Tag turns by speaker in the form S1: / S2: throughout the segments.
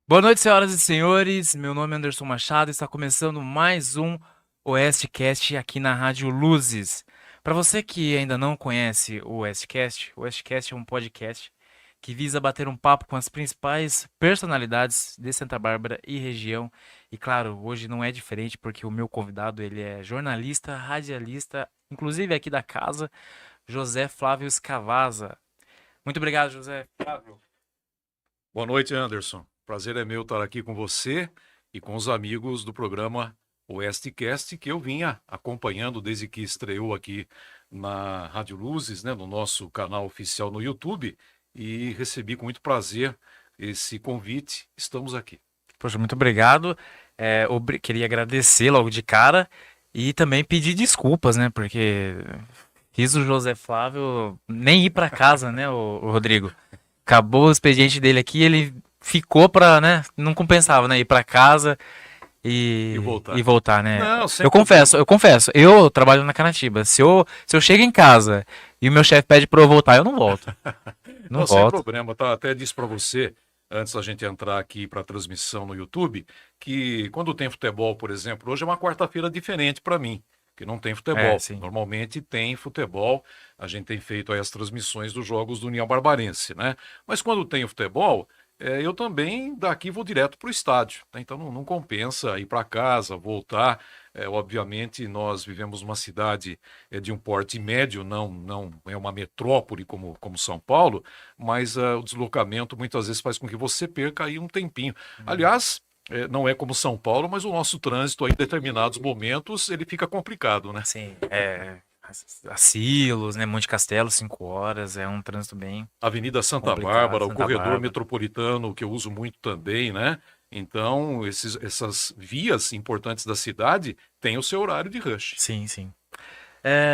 S1: Boa noite, senhoras e senhores. Meu nome é Anderson Machado e está começando mais um Oestcast aqui na Rádio Luzes. Para você que ainda não conhece o Oestcast é um podcast que visa bater um papo com as principais personalidades de Santa Bárbara e região. E claro, hoje não é diferente porque o meu convidado ele é jornalista, radialista, inclusive aqui da casa, José Flávio Escavazza. Muito obrigado, José Flávio.
S2: Boa noite, Anderson. Prazer é meu estar aqui com você e com os amigos do programa Oestcast, que eu vinha acompanhando desde que estreou aqui na Rádio Luzes, né, no nosso canal oficial no YouTube, e recebi com muito prazer esse convite. Estamos aqui.
S1: Poxa, muito obrigado. Queria agradecer logo de cara e também pedir desculpas, né? Porque fiz o José Flávio nem ir para casa, né, o Rodrigo? Acabou o expediente dele aqui, ele ficou pra, né? Não compensava, né? Ir para casa
S2: E
S1: e
S2: voltar.
S1: voltar, né?
S2: Não, sem
S1: Eu
S2: problema.
S1: confesso, eu confesso, eu trabalho na Canatiba. Se eu chego em casa e o meu chefe pede pra eu voltar, eu não volto. Não
S2: Não, sem
S1: volto.
S2: problema, tá? Até disse para você, antes da gente entrar aqui para a transmissão no YouTube, que quando tem futebol, por exemplo, hoje é uma quarta-feira diferente para mim, que não tem
S1: É,
S2: futebol.
S1: sim.
S2: Normalmente tem futebol, a gente tem feito aí as transmissões dos jogos do União Barbarense, né? Mas quando tem o futebol, eu também daqui vou direto para o estádio, tá? Então não compensa ir para casa, voltar. Obviamente, nós vivemos numa cidade de um porte médio, não é uma metrópole como São Paulo, mas o deslocamento muitas vezes faz com que você perca aí um tempinho. Aliás, não é como São Paulo, mas o nosso trânsito aí, em determinados momentos, ele fica complicado, né?
S1: Sim, Silos, né? Monte Castelo, 5 horas, é um trânsito bem
S2: Avenida Santa
S1: complicado,
S2: Bárbara, o
S1: Santa
S2: corredor
S1: Bárbara.
S2: metropolitano, que eu uso muito também, né? Então, essas vias importantes da cidade têm o seu horário de rush.
S1: Sim, sim.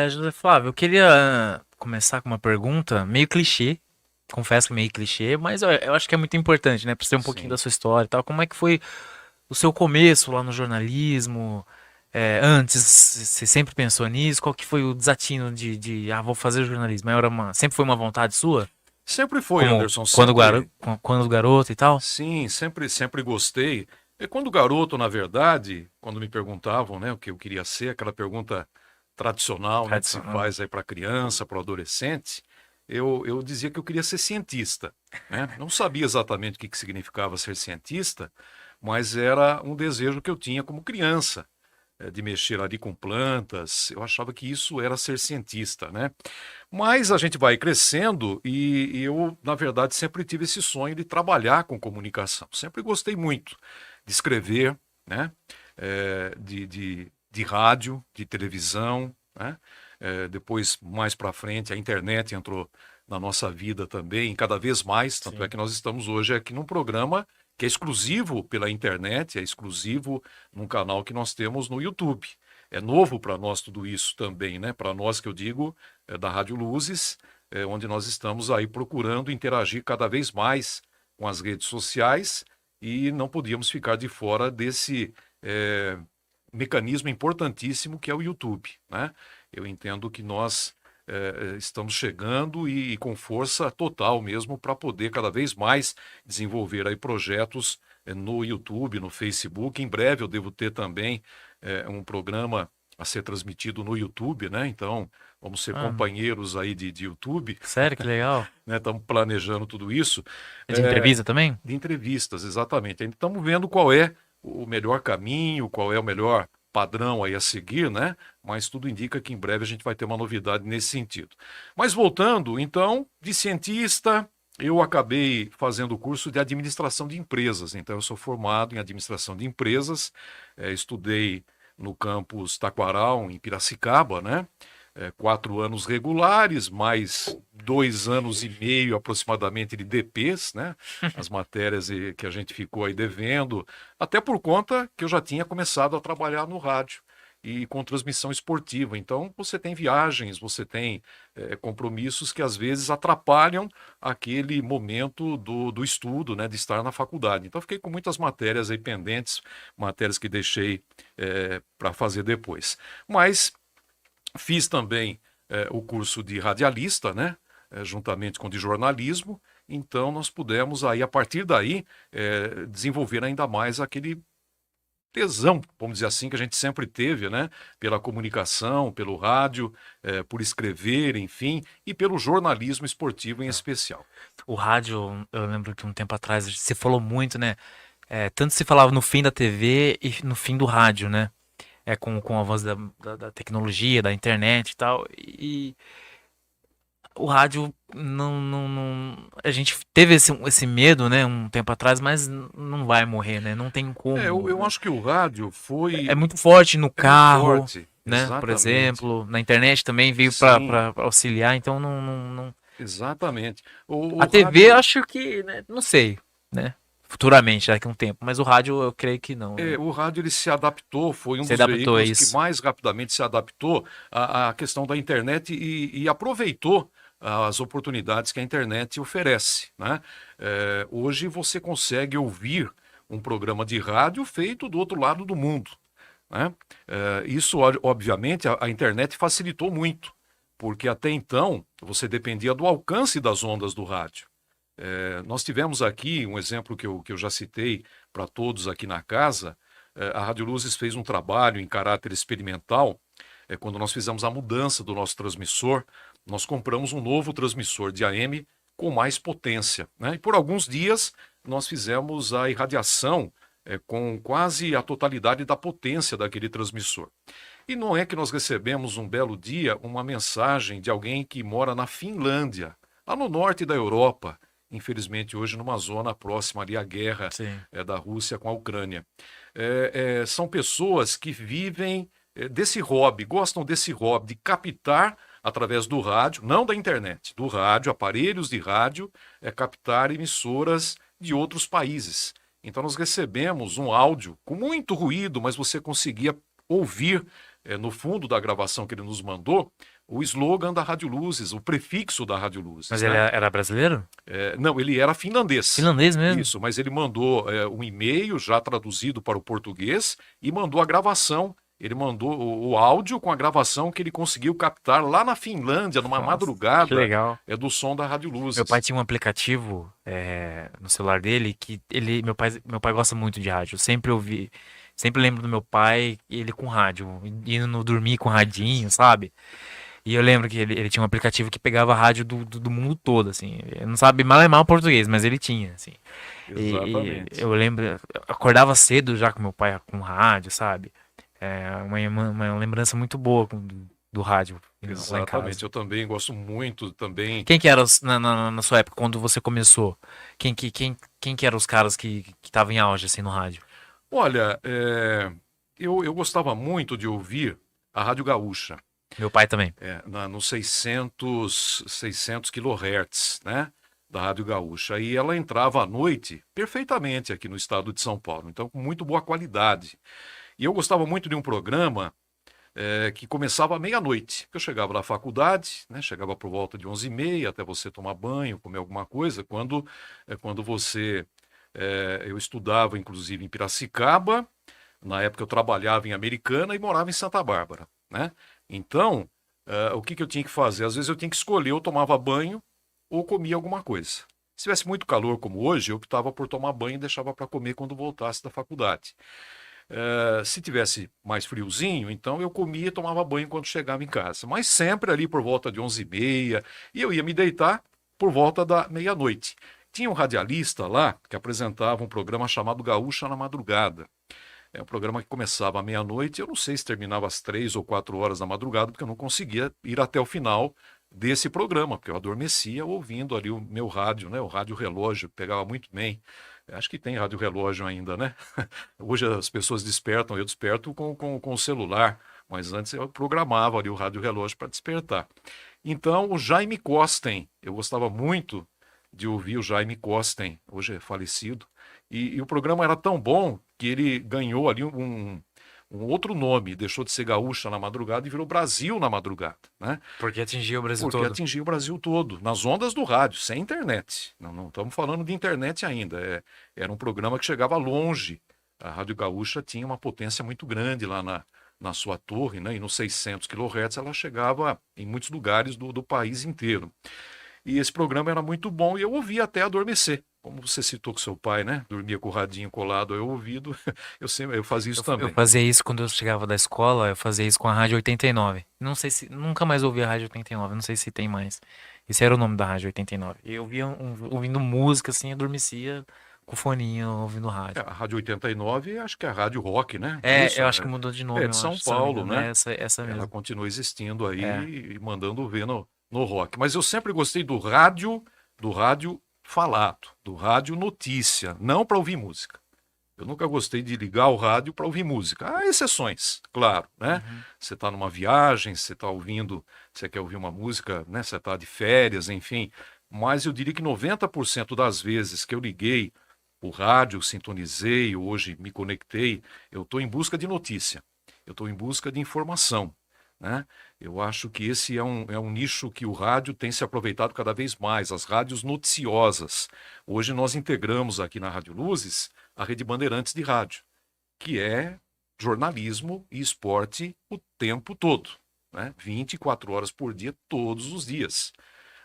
S1: José Flávio, eu queria começar com uma pergunta meio clichê. Confesso que é meio clichê, mas eu acho que é muito importante, né? Pra ser um pouquinho da
S2: Sim.
S1: sua história e tal. Como é que foi o seu começo lá no jornalismo? Antes, você sempre pensou nisso? Qual que foi o desatino vou fazer jornalismo? Sempre foi uma vontade sua?
S2: Sempre foi,
S1: Como
S2: Anderson, sempre.
S1: quando garoto e tal?
S2: Sim, sempre gostei. E quando garoto, na verdade, quando me perguntavam, né, o que eu queria ser, aquela pergunta tradicional, né, que se
S1: Tradicional.
S2: faz aí para criança, para o adolescente, eu dizia que eu queria ser cientista, né? Não sabia exatamente o que significava ser cientista, mas era um desejo que eu tinha como criança, de mexer ali com plantas. Eu achava que isso era ser cientista, né? Mas a gente vai crescendo e eu, na verdade, sempre tive esse sonho de trabalhar com comunicação. Sempre gostei muito de escrever, né? De rádio, de televisão, né? Depois, mais para frente, a internet entrou na nossa vida também, cada vez mais. Tanto é
S1: Sim.
S2: que nós estamos hoje aqui num programa que é exclusivo pela internet, é exclusivo num canal que nós temos no YouTube. É novo para nós tudo isso também, né? Para nós que eu digo, da Rádio Luzes, onde nós estamos aí procurando interagir cada vez mais com as redes sociais e não podíamos ficar de fora desse mecanismo importantíssimo que é o YouTube, né? Eu entendo que nós estamos chegando e com força total mesmo para poder cada vez mais desenvolver aí projetos no YouTube, no Facebook. Em breve eu devo ter também um programa a ser transmitido no YouTube, né? Então vamos ser
S1: Ah,
S2: companheiros aí de YouTube,
S1: sério, que legal.
S2: né? Estamos planejando tudo isso.
S1: É de
S2: É,
S1: entrevista também?
S2: de entrevistas, exatamente. Ainda estamos vendo qual é o melhor caminho, qual é o melhor padrão aí a seguir, né? Mas tudo indica que em breve a gente vai ter uma novidade nesse sentido. Mas voltando, então, de cientista, eu acabei fazendo o curso de administração de empresas. Então, eu sou formado em administração de empresas, estudei no campus Taquaral, em Piracicaba, né? 4 anos regulares, mais 2 anos e meio aproximadamente de DPs, né? As matérias que a gente ficou aí devendo, até por conta que eu já tinha começado a trabalhar no rádio e com transmissão esportiva. Então, você tem viagens, você tem compromissos que às vezes atrapalham aquele momento do estudo, né, de estar na faculdade. Então, fiquei com muitas matérias aí pendentes, matérias que deixei para fazer depois. Mas fiz também o curso de radialista, né? juntamente com o de jornalismo. Então nós pudemos aí, a partir daí, desenvolver ainda mais aquele tesão, vamos dizer assim, que a gente sempre teve, né? Pela comunicação, pelo rádio, por escrever, enfim, e pelo jornalismo esportivo em especial.
S1: O rádio, eu lembro que um tempo atrás se falou muito, né? Tanto se falava no fim da TV e no fim do rádio, né? Com o avanço da tecnologia, da internet e tal. E o rádio a gente teve esse medo, né, um tempo atrás, mas não vai morrer, né? Não tem como,
S2: Eu
S1: né?
S2: acho que o rádio
S1: É
S2: foi
S1: muito forte no
S2: é muito
S1: carro,
S2: forte,
S1: né? Por
S2: exatamente.
S1: exemplo, na internet também veio
S2: Sim,
S1: para auxiliar, então
S2: exatamente. O
S1: A TV eu
S2: rádio,
S1: acho que, né, não sei, né? Futuramente, daqui a um tempo, mas o rádio eu creio que não, né?
S2: o rádio ele se adaptou, foi um
S1: Você
S2: dos
S1: adaptou a
S2: veículos que
S1: isso.
S2: mais rapidamente se adaptou à questão da internet e aproveitou as oportunidades que a internet oferece, né? Hoje você consegue ouvir um programa de rádio feito do outro lado do mundo, né? Isso, obviamente, a internet facilitou muito, porque até então você dependia do alcance das ondas do rádio. Nós tivemos aqui um exemplo que eu já citei para todos aqui na casa. A Rádio Luzes fez um trabalho em caráter experimental. Quando nós fizemos a mudança do nosso transmissor, nós compramos um novo transmissor de AM com mais potência, né? E por alguns dias nós fizemos a irradiação com quase a totalidade da potência daquele transmissor. E não é que nós recebemos um belo dia uma mensagem de alguém que mora na Finlândia, lá no norte da Europa, infelizmente hoje numa zona próxima ali à guerra
S1: Sim.
S2: da Rússia com a Ucrânia. São pessoas que vivem desse hobby, gostam desse hobby de captar através do rádio, não da internet, do rádio, aparelhos de rádio, captar emissoras de outros países. Então nós recebemos um áudio com muito ruído, mas você conseguia ouvir no fundo da gravação que ele nos mandou o slogan da Rádio Luzes, o prefixo da Rádio
S1: Mas
S2: Luzes,
S1: ele
S2: né?
S1: era brasileiro?
S2: Não, ele era finlandês.
S1: Finlandês mesmo?
S2: Isso, mas ele mandou um e-mail já traduzido para o português e mandou a gravação. Ele mandou o áudio com a gravação que ele conseguiu captar lá na Finlândia, numa
S1: Nossa, que
S2: madrugada,
S1: legal.
S2: do som da Rádio
S1: Meu pai
S2: Luzes.
S1: tinha um aplicativo no celular dele que meu pai gosta muito de rádio. Eu sempre ouvi, sempre lembro do meu pai, ele com rádio, indo dormir com radinho, sabe? E eu lembro que ele tinha um aplicativo que pegava rádio do mundo todo, assim. Ele não sabe mal é mal português, mas ele tinha, assim. E
S2: Exatamente.
S1: eu lembro, eu acordava cedo já com meu pai com rádio, sabe? Uma lembrança muito boa do rádio lá em casa.
S2: Exatamente. Eu também gosto muito também.
S1: Quem que era na sua época, quando você começou? Quem que eram os caras que estavam em auge, assim, no rádio?
S2: Olha, eu gostava muito de ouvir a Rádio Gaúcha.
S1: Meu pai também.
S2: No 600 kHz, né, da Rádio Gaúcha. E ela entrava à noite perfeitamente aqui no estado de São Paulo, então com muito boa qualidade. E eu gostava muito de um programa que começava à meia-noite. Eu chegava da faculdade, né, chegava por volta de 11h30, até você tomar banho, comer alguma coisa, quando eu estudava inclusive em Piracicaba, na época eu trabalhava em Americana e morava em Santa Bárbara, né? Então, o que eu tinha que fazer? Às vezes eu tinha que escolher, eu tomava banho ou comia alguma coisa. Se tivesse muito calor como hoje, eu optava por tomar banho e deixava para comer quando voltasse da faculdade. Se tivesse mais friozinho, então eu comia e tomava banho quando chegava em casa. Mas sempre ali por volta de 11h30, e eu ia me deitar por volta da meia-noite. Tinha um radialista lá que apresentava um programa chamado Gaúcha na Madrugada. É um programa que começava à meia-noite, eu não sei se terminava às 3 ou 4 horas da madrugada, porque eu não conseguia ir até o final desse programa, porque eu adormecia ouvindo ali o meu rádio, né? O rádio relógio, pegava muito bem. Acho que tem rádio relógio ainda, né? Hoje as pessoas despertam, eu desperto com o celular, mas antes eu programava ali o rádio relógio para despertar. Então, o Jaime Kosten, eu gostava muito de ouvir o Jaime Kosten, hoje é falecido, e o programa era tão bom que ele ganhou ali um outro nome, deixou de ser Gaúcha na Madrugada e virou Brasil na Madrugada, né?
S1: Porque atingiu o Brasil
S2: Porque
S1: todo.
S2: atingiu o Brasil todo, nas ondas do rádio, sem internet. Não estamos falando de internet ainda. Era um programa que chegava longe. A Rádio Gaúcha tinha uma potência muito grande lá na sua torre, né? E nos 600 kHz ela chegava em muitos lugares do país inteiro. E esse programa era muito bom e eu ouvia até adormecer. Como você citou com seu pai, né? Dormia com o radinho colado ao ouvido. Eu fazia isso
S1: Eu
S2: também.
S1: fazia isso quando eu chegava da escola, eu fazia isso com a Rádio 89. Não sei se. Nunca mais ouvi a Rádio 89, não sei se tem mais. Esse era o nome da Rádio 89. E eu via ouvindo música assim, eu adormecia com o foninho ouvindo rádio.
S2: A Rádio 89, acho que é a Rádio Rock, né? Não é
S1: É,
S2: isso?
S1: eu acho que mudou de
S2: É
S1: nome,
S2: de
S1: eu
S2: São
S1: acho, se eu não me
S2: Paulo,
S1: engano.
S2: né?
S1: É essa
S2: Ela
S1: mesmo.
S2: continua existindo aí
S1: É.
S2: e mandando ver no rock. Mas eu sempre gostei do rádio falado, do rádio notícia, não para ouvir música. Eu nunca gostei de ligar o rádio para ouvir música. Há exceções, claro, né?
S1: Uhum.
S2: Você está numa viagem, você está ouvindo, você quer ouvir uma música, né? Você está de férias, enfim. Mas eu diria que 90% das vezes que eu liguei o rádio, sintonizei, hoje me conectei, eu estou em busca de notícia. Eu estou em busca de informação, né? Eu acho que esse é um nicho que o rádio tem se aproveitado cada vez mais, as rádios noticiosas. Hoje nós integramos aqui na Rádio Luzes a Rede Bandeirantes de Rádio, que é jornalismo e esporte o tempo todo, né? 24 horas por dia, todos os dias.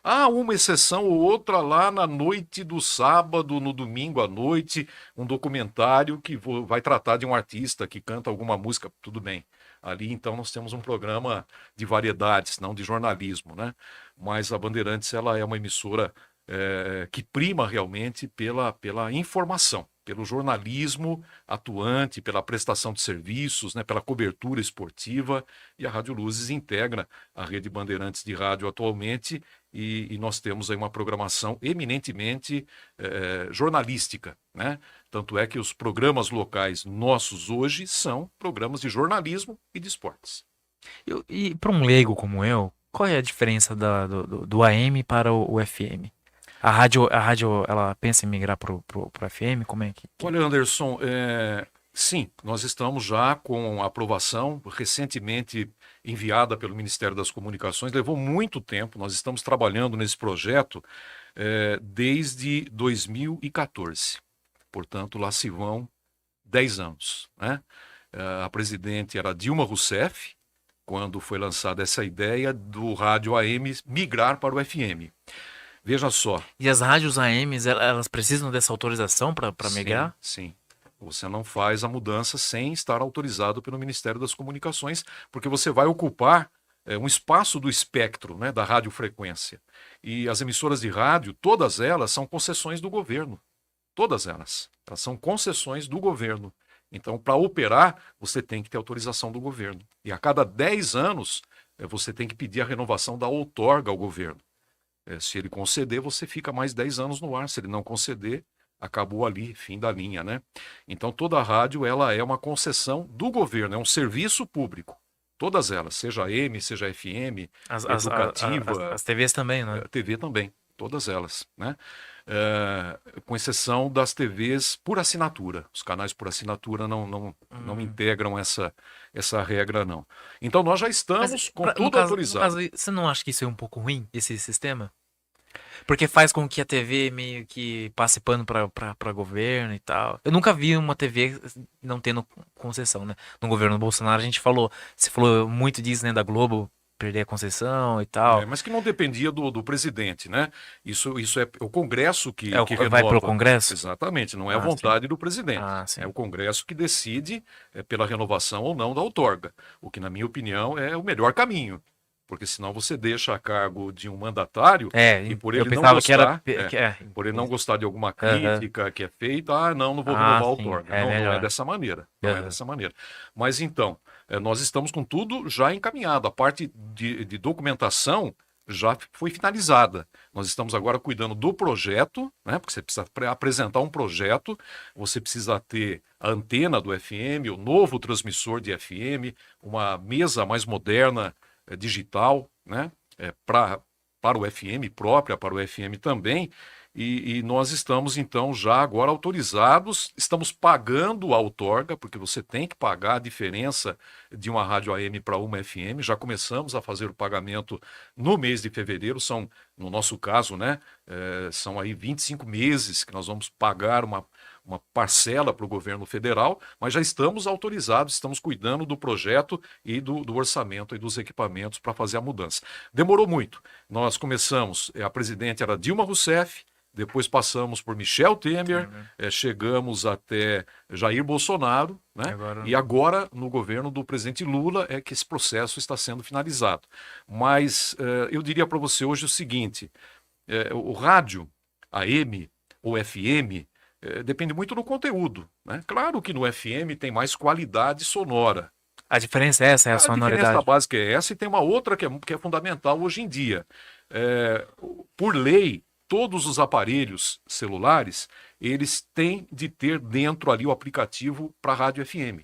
S2: Há uma exceção ou outra lá na noite do sábado, no domingo à noite, um documentário que vai tratar de um artista que canta alguma música, tudo bem. Ali então nós temos um programa de variedades, não de jornalismo, né? Mas a Bandeirantes ela é uma emissora que prima realmente pela informação, pelo jornalismo atuante, pela prestação de serviços, né, pela cobertura esportiva, e a Rádio Luzes integra a rede Bandeirantes de rádio atualmente, e nós temos aí uma programação eminentemente jornalística, né? Tanto é que os programas locais nossos hoje são programas de jornalismo e de esportes.
S1: E para um leigo como eu, qual é a diferença do AM para o FM? A rádio, ela pensa em migrar pro FM? Como é que...
S2: Olha, Anderson, sim, nós estamos já com a aprovação recentemente enviada pelo Ministério das Comunicações. Levou muito tempo, nós estamos trabalhando nesse projeto desde 2014. Portanto, lá se vão 10 anos, né? A presidente era Dilma Rousseff, quando foi lançada essa ideia do rádio AM migrar para o FM. Veja só.
S1: E as rádios AMs, elas precisam dessa autorização para
S2: Sim,
S1: migrar?
S2: sim. Você não faz a mudança sem estar autorizado pelo Ministério das Comunicações, porque você vai ocupar um espaço do espectro, né, da radiofrequência. E as emissoras de rádio, todas elas são concessões do governo. Todas elas. Elas são concessões do governo. Então, para operar, você tem que ter autorização do governo. E a cada 10 anos, você tem que pedir a renovação da outorga ao governo. Se ele conceder, você fica mais 10 anos no ar. Se ele não conceder, acabou ali, fim da linha, né? Então toda a rádio ela é uma concessão do governo, é um serviço público. Todas elas, seja AM, seja FM, educativa,
S1: As TVs também, né?
S2: TV também, todas elas, né? Com exceção das TVs por assinatura. Os canais por assinatura não integram essa regra, não. Então nós já estamos com
S1: no
S2: tudo
S1: caso,
S2: autorizado.
S1: você não acha que isso é um pouco ruim, esse sistema? Porque faz com que a TV meio que passe pano pra governo e tal. Eu nunca vi uma TV não tendo concessão, né? No governo Bolsonaro a gente falou, você falou muito disso, né, da Globo perder a concessão e tal.
S2: Mas que não dependia do presidente, né? Isso é o Congresso que
S1: Vai pro
S2: renova.
S1: Congresso?
S2: Exatamente, não é a
S1: Ah, sim.
S2: vontade do presidente.
S1: Ah, sim.
S2: É o Congresso que decide pela renovação ou não da outorga, o que, na minha opinião, é o melhor caminho. Porque senão você deixa a cargo de um mandatário e por
S1: eu
S2: ele não
S1: pensava que era...
S2: gostar, por ele não gostar de alguma crítica que é feita, não vou renovar a
S1: sim,
S2: outorga.
S1: é
S2: Não é
S1: melhor.
S2: dessa maneira. Não é dessa maneira. Mas então, nós estamos com tudo já encaminhado. A parte de documentação já foi finalizada. Nós estamos agora cuidando do projeto, né? Porque você precisa apresentar um projeto, você precisa ter a antena do FM, o novo transmissor de FM, uma mesa mais moderna digital, né? Para o FM própria, para o FM também, e nós estamos então já agora autorizados, estamos pagando a outorga, porque você tem que pagar a diferença de uma rádio AM para uma FM, já começamos a fazer o pagamento no mês de fevereiro, são No nosso caso, né, são aí 25 meses que nós vamos pagar uma parcela para o governo federal, mas já estamos autorizados, estamos cuidando do projeto e do orçamento e dos equipamentos para fazer a mudança. Demorou muito. Nós começamos, a presidente era Dilma Rousseff, depois passamos por Michel Temer, chegamos até Jair Bolsonaro, né?
S1: Agora,
S2: E agora, no governo do presidente Lula, é que esse processo está sendo finalizado. Mas eu diria para você hoje o seguinte: o rádio, AM ou FM, depende muito do conteúdo, né? Claro que no FM tem mais qualidade sonora.
S1: a diferença é essa, é a
S2: A diferença
S1: sonoridade.
S2: básica é essa, e tem uma outra que é fundamental hoje em dia. É, por lei, todos os aparelhos celulares, eles têm de ter dentro ali o aplicativo para rádio FM,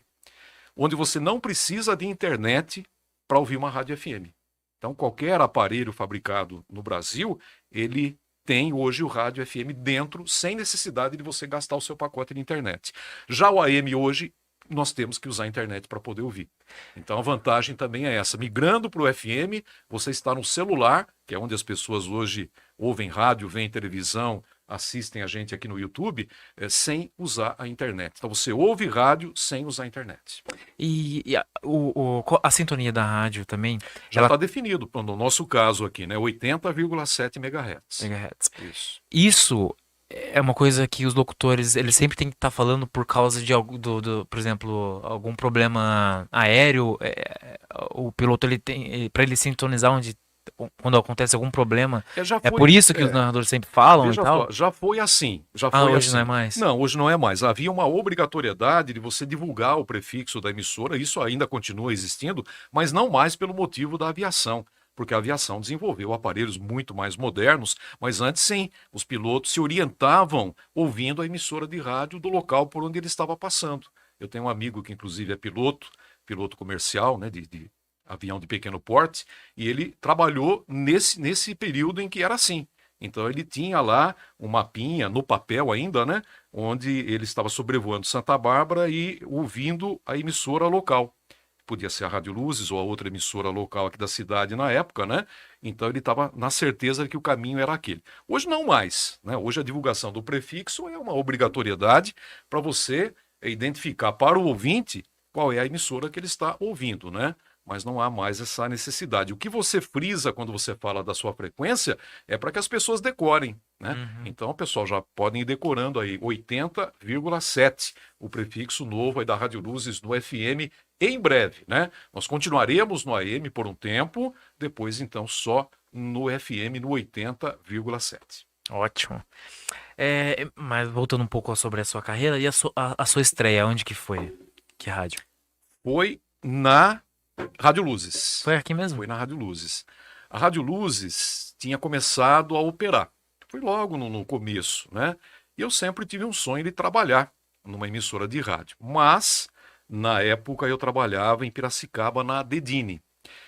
S2: onde você não precisa de internet para ouvir uma rádio FM. Então, qualquer aparelho fabricado no Brasil, ele tem hoje o rádio FM dentro, sem necessidade de você gastar o seu pacote de internet. Já o AM hoje, nós temos que usar a internet para poder ouvir. Então, a vantagem também é essa. Migrando para o FM, você está no celular, que é onde as pessoas hoje ouvem rádio, veem televisão, assistem a gente aqui no YouTube, sem usar a internet. Então, você ouve rádio sem usar a internet.
S1: E a sintonia da rádio também,
S2: Já
S1: ela
S2: está definido, no nosso caso aqui, né? 80,7 MHz.
S1: megahertz.
S2: Isso.
S1: Isso é uma coisa que os locutores, eles sempre têm que estar falando por causa de algo por exemplo, algum problema aéreo, o piloto ele tem, para ele sintonizar onde quando acontece algum problema,
S2: Já
S1: é
S2: foi,
S1: por isso que os narradores sempre falam e
S2: veja
S1: tal.
S2: só, já foi assim. Já
S1: Ah,
S2: foi
S1: hoje não é
S2: assim.
S1: mais.
S2: Não, hoje não é mais. Havia uma obrigatoriedade de você divulgar o prefixo da emissora, isso ainda continua existindo, mas não mais pelo motivo da aviação. Porque a aviação desenvolveu aparelhos muito mais modernos, mas antes sim, os pilotos se orientavam ouvindo a emissora de rádio do local por onde ele estava passando. Eu tenho um amigo que inclusive é piloto comercial, né, de avião de pequeno porte, e ele trabalhou nesse período em que era assim. Então ele tinha lá um mapinha no papel ainda, né, onde ele estava sobrevoando Santa Bárbara e ouvindo a emissora local. Podia ser a Rádio Luzes ou a outra emissora local aqui da cidade na época, né? Então ele estava na certeza de que o caminho era aquele. Hoje não mais, né? Hoje a divulgação do prefixo é uma obrigatoriedade para você identificar para o ouvinte qual é a emissora que ele está ouvindo, né? Mas não há mais essa necessidade. O que você frisa quando você fala da sua frequência é para que as pessoas decorem, né?
S1: Uhum.
S2: Então, o pessoal já podem ir decorando aí 80,7, o prefixo novo aí da Rádio Luzes no FM em breve, né? Nós continuaremos no AM por um tempo, depois então só no FM no 80,7.
S1: Ótimo. Mas voltando um pouco sobre a sua carreira e a sua estreia, onde que foi? Que rádio?
S2: Foi na Rádio Luzes.
S1: Foi aqui mesmo?
S2: Foi na Rádio Luzes. A Rádio Luzes tinha começado a operar. Foi logo no começo, né? E eu sempre tive um sonho de trabalhar numa emissora de rádio. Mas, na época, eu trabalhava em Piracicaba, na Dedini.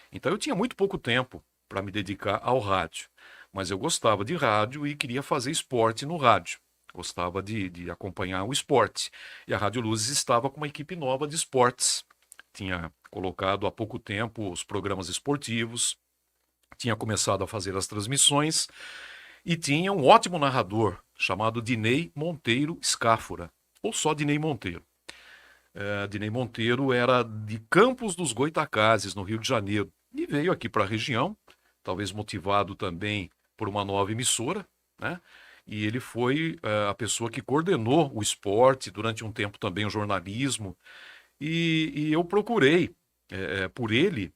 S2: Então, eu tinha muito pouco tempo para me dedicar ao rádio. Mas eu gostava de rádio e queria fazer esporte no rádio. Gostava de acompanhar o esporte. E a Rádio Luzes estava com uma equipe nova de esportes. Tinha colocado há pouco tempo os programas esportivos, tinha começado a fazer as transmissões e tinha um ótimo narrador chamado Dinei Monteiro Scáfora, ou só Dinei Monteiro. Dinei Monteiro era de Campos dos Goitacazes, no Rio de Janeiro, e veio aqui para a região, talvez motivado também por uma nova emissora, né? E ele foi a pessoa que coordenou o esporte, durante um tempo também o jornalismo, e eu procurei por ele,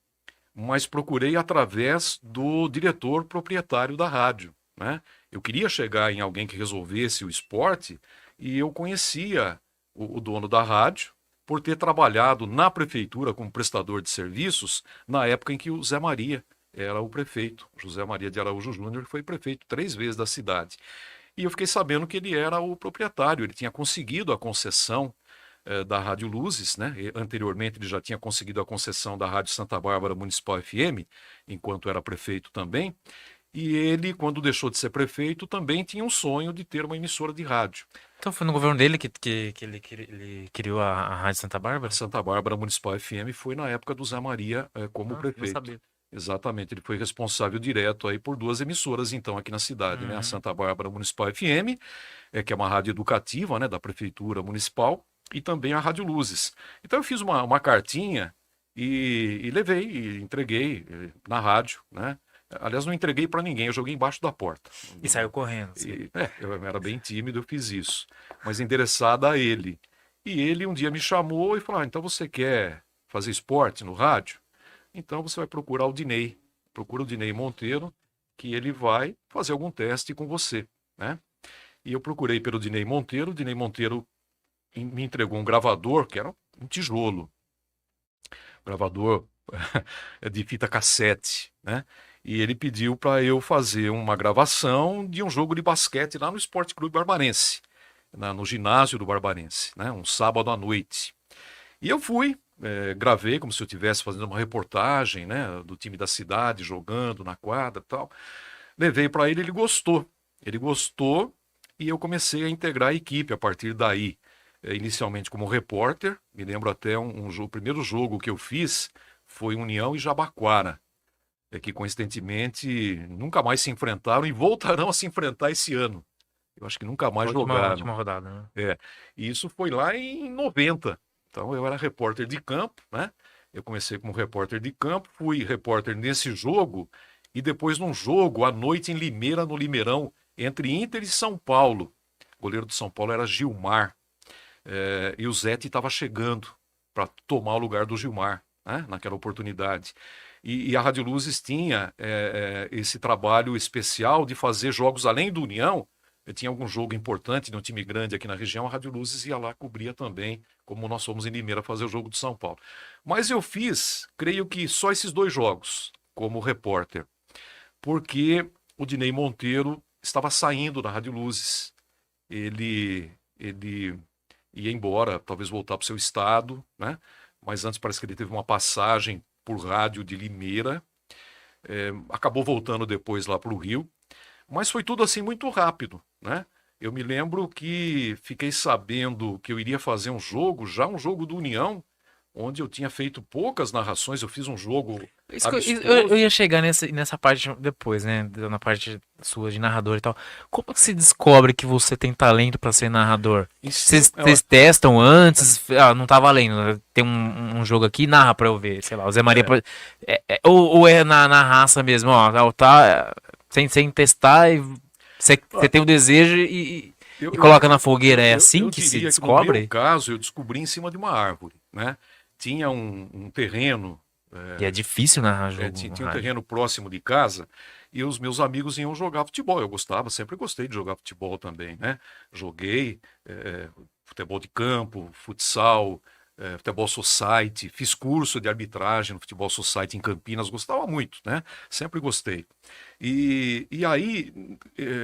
S2: mas procurei através do diretor proprietário da rádio, né? Eu queria chegar em alguém que resolvesse o esporte e eu conhecia o dono da rádio por ter trabalhado na prefeitura como prestador de serviços na época em que o Zé Maria era o prefeito. José Maria de Araújo Júnior foi prefeito 3 vezes da cidade. E eu fiquei sabendo que ele era o proprietário, ele tinha conseguido a concessão da Rádio Luzes, né? Anteriormente ele já tinha conseguido a concessão da Rádio Santa Bárbara Municipal FM, enquanto era prefeito também. E ele, quando deixou de ser prefeito, também tinha um sonho de ter uma emissora de rádio.
S1: Então foi no governo dele que ele criou a Rádio Santa
S2: A
S1: Bárbara?
S2: Santa Bárbara Municipal FM foi na época do Zé Maria como
S1: Não
S2: prefeito.
S1: sabia.
S2: Exatamente, ele foi responsável direto aí por duas emissoras, então, aqui na cidade, né? A
S1: Uhum.
S2: Santa Bárbara Municipal FM, que é uma rádio educativa, né, da Prefeitura Municipal, e também a Rádio Luzes. Então eu fiz uma cartinha e levei, e entreguei na rádio, né? Aliás, não entreguei para ninguém, eu joguei embaixo da porta.
S1: E saiu correndo, sim.
S2: Eu era bem tímido, eu fiz isso, mas endereçada a ele. E ele um dia me chamou e falou: então você quer fazer esporte no rádio? Então você vai procurar o Dinei. Procura o Dinei Monteiro, que ele vai fazer algum teste com você, né? E eu procurei pelo Dinei Monteiro. O Dinei Monteiro me entregou um gravador, que era um tijolo. Gravador de fita cassete, né? E ele pediu para eu fazer uma gravação de um jogo de basquete lá no Esporte Clube Barbarense, no ginásio do Barbarense, né? Um sábado à noite. E eu fui, gravei como se eu estivesse fazendo uma reportagem, né, do time da cidade, jogando na quadra e tal. Levei para ele, ele gostou. Ele gostou e eu comecei a integrar a equipe a partir daí. Inicialmente como repórter, me lembro até o primeiro jogo que eu fiz foi União e Jabaquara, que coincidentemente nunca mais se enfrentaram e voltarão a se enfrentar esse ano. Eu acho que nunca mais jogaram.
S1: Última rodada, né?
S2: E isso foi lá em 90. Então eu era repórter de campo, né? Eu comecei como repórter de campo, fui repórter nesse jogo e depois num jogo à noite em Limeira, no Limeirão, entre Inter e São Paulo. O goleiro do São Paulo era Gilmar. E o Zete estava chegando para tomar o lugar do Gilmar, né? Naquela oportunidade. E a Rádio Luzes tinha esse trabalho especial de fazer jogos além do União. Tinha algum jogo importante de um time grande aqui na região, a Rádio Luzes ia lá, cobria também, como nós fomos em Limeira fazer o jogo de São Paulo. Mas eu fiz, creio que só esses 2 jogos como repórter, porque o Dinei Monteiro estava saindo da Rádio Luzes. Ele ia embora, talvez voltar para o seu estado, né? Mas antes parece que ele teve uma passagem por rádio de Limeira, acabou voltando depois lá para o Rio. Mas foi tudo assim muito rápido, né? Eu me lembro que fiquei sabendo que eu iria fazer um jogo, já um jogo do União, onde eu tinha feito poucas narrações, eu fiz um jogo
S1: Eu ia
S2: amistoso.
S1: chegar nessa parte depois, né? Na parte sua de narrador e tal. Como que se descobre que você tem talento pra ser narrador?
S2: Em cima,
S1: Vocês testam antes? Ah, não tá valendo, né? Tem um jogo aqui, narra pra eu ver. Sei lá, o Zé Maria. Ou é na raça mesmo, ó. Tá, sem testar e você tem o desejo
S2: eu,
S1: e
S2: eu,
S1: coloca na fogueira. É assim
S2: eu
S1: que se
S2: diria que no meu
S1: descobre?
S2: caso eu descobri em cima de uma árvore, né? Tinha um terreno.
S1: E é difícil narrar jogo
S2: Tinha,
S1: no
S2: tinha um
S1: rádio.
S2: terreno próximo de casa e os meus amigos iam jogar futebol. Eu gostava, sempre gostei de jogar futebol também, né? Joguei futebol de campo, futsal, futebol society, fiz curso de arbitragem no futebol society em Campinas, gostava muito, né? Sempre gostei. E aí,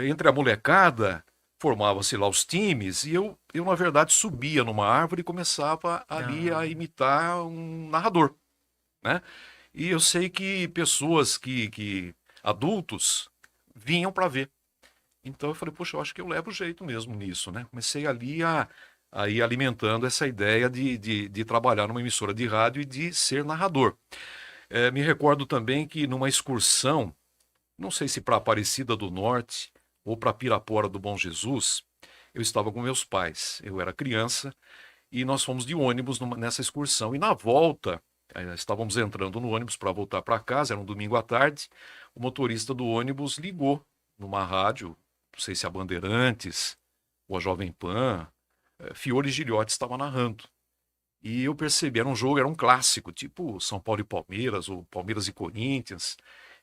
S2: entre a molecada, formavam-se lá os times e eu, na verdade, subia numa árvore e começava ali a
S1: Ah,
S2: imitar um narrador, né? E eu sei que pessoas adultos vinham para ver. Então eu falei, poxa, eu acho que eu levo jeito mesmo nisso, né? Comecei ali a ir alimentando essa ideia de trabalhar numa emissora de rádio e de ser narrador. Me recordo também que numa excursão, não sei se para Aparecida do Norte ou para Pirapora do Bom Jesus, eu estava com meus pais. Eu era criança e nós fomos de ônibus nessa excursão. E na volta, estávamos entrando no ônibus para voltar para casa, era um domingo à tarde. O motorista do ônibus ligou numa rádio, não sei se a Bandeirantes ou a Jovem Pan, Fiore Gilhote estava narrando. E eu percebi, era um jogo, era um clássico, tipo São Paulo e Palmeiras, ou Palmeiras e Corinthians.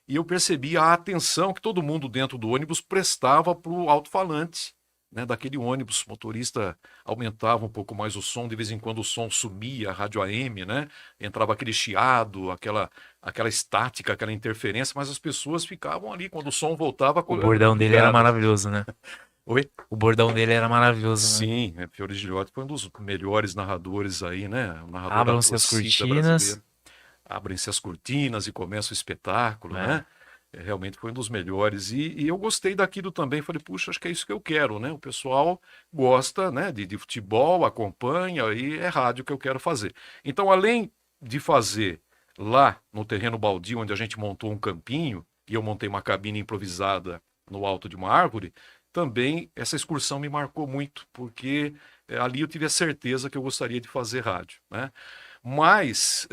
S2: E eu percebi a atenção que todo mundo dentro do ônibus prestava para o alto-falante, né, daquele ônibus. O motorista aumentava um pouco mais o som, de vez em quando o som sumia, a rádio AM, né? Entrava aquele chiado, aquela estática, aquela interferência, mas as pessoas ficavam ali quando o som voltava
S1: o bordão dele era
S2: ligadas.
S1: maravilhoso, né?
S2: Oi?
S1: O bordão dele era maravilhoso, né?
S2: Sim, Fiore Gilhote foi um dos melhores narradores aí, né? O narrador da
S1: Abram-se as
S2: torcida
S1: cortinas,
S2: brasileira. Abrem-se as cortinas e começa o espetáculo,
S1: né?
S2: né? Realmente foi um dos melhores. E eu gostei daquilo também. Falei, puxa, acho que é isso que eu quero, né? O pessoal gosta, né, de futebol, acompanha, e é rádio que eu quero fazer. Então, além de fazer lá no terreno baldio, onde a gente montou um campinho, e eu montei uma cabine improvisada no alto de uma árvore, também essa excursão me marcou muito, porque ali eu tive a certeza que eu gostaria de fazer rádio, né? Mas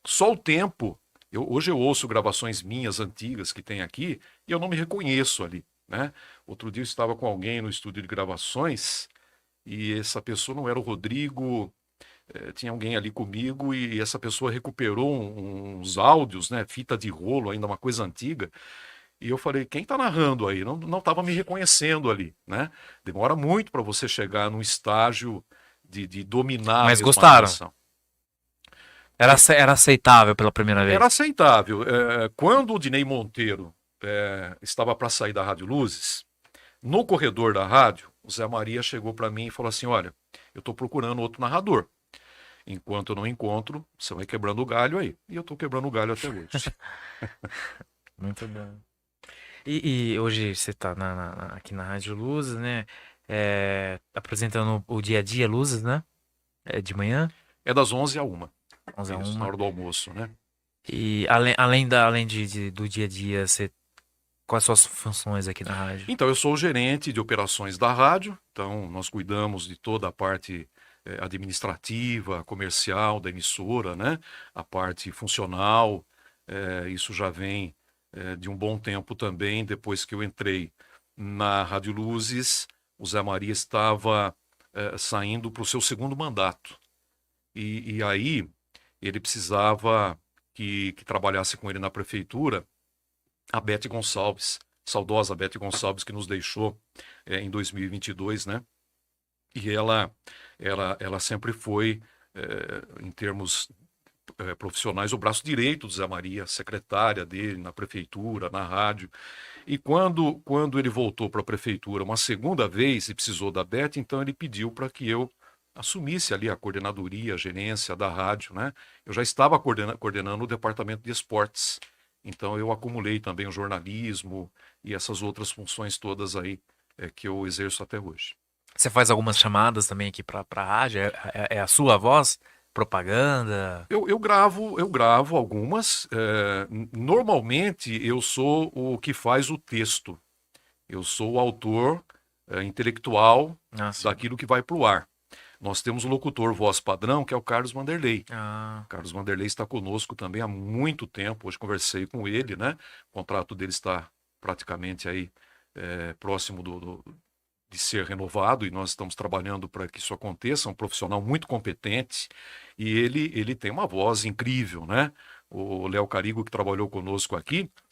S2: só o tempo. Hoje eu ouço gravações minhas antigas que tem aqui e eu não me reconheço ali, né? Outro dia eu estava com alguém no estúdio de gravações e essa pessoa não era o Rodrigo, tinha alguém ali comigo e essa pessoa recuperou uns áudios, né? Fita de rolo, ainda uma coisa antiga. E eu falei, quem está narrando aí? Não estava me reconhecendo ali, né? Demora muito para você chegar num estágio de dominar
S1: Mas
S2: mesmo a
S1: gostaram?
S2: narração.
S1: Era aceitável pela primeira
S2: Era
S1: vez?
S2: aceitável. Quando o Dinei Monteiro estava para sair da Rádio Luzes, no corredor da rádio, o Zé Maria chegou para mim e falou assim: Olha, eu estou procurando outro narrador. Enquanto eu não encontro, você vai quebrando o galho aí. E eu estou quebrando o galho até hoje.
S1: Muito bom. E hoje você está aqui na Rádio Luzes, né? Apresentando o dia a dia Luzes, né? É de manhã,
S2: É das 11 à 1.
S1: 11 a
S2: Isso, na
S1: 1.
S2: hora do almoço, né?
S1: E além do dia a dia, quais são as suas funções aqui na rádio?
S2: Então, eu sou o gerente de operações da rádio, então nós cuidamos de toda a parte administrativa, comercial da emissora, né? A parte funcional, isso já vem de um bom tempo também, depois que eu entrei na Rádio Luzes, o Zé Maria estava saindo para o seu segundo mandato. E aí ele precisava que trabalhasse com ele na prefeitura a Bete Gonçalves, saudosa Bete Gonçalves, que nos deixou em 2022, né? E ela sempre foi, em termos profissionais, o braço direito do Zé Maria, secretária dele na prefeitura, na rádio. E quando ele voltou para a prefeitura uma segunda vez e precisou da Bete, então ele pediu para que eu assumisse ali a coordenadoria, a gerência da rádio, né? Eu já estava coordenando o departamento de esportes. Então eu acumulei também o jornalismo e essas outras funções todas aí que eu exerço até hoje.
S1: Você faz algumas chamadas também aqui pra rádio? É a sua voz? Propaganda?
S2: Eu gravo algumas. Normalmente eu sou o que faz o texto. Eu sou o autor intelectual
S1: Ah, sim.
S2: daquilo que vai para o ar. Nós temos um locutor voz padrão, que é o Carlos Vanderlei.
S1: Ah,
S2: O Carlos Vanderlei está conosco também há muito tempo. Hoje conversei com ele, né? O contrato dele está praticamente aí próximo de ser renovado e nós estamos trabalhando para que isso aconteça. Um profissional muito competente e ele tem uma voz incrível, né? O Léo Carigo, que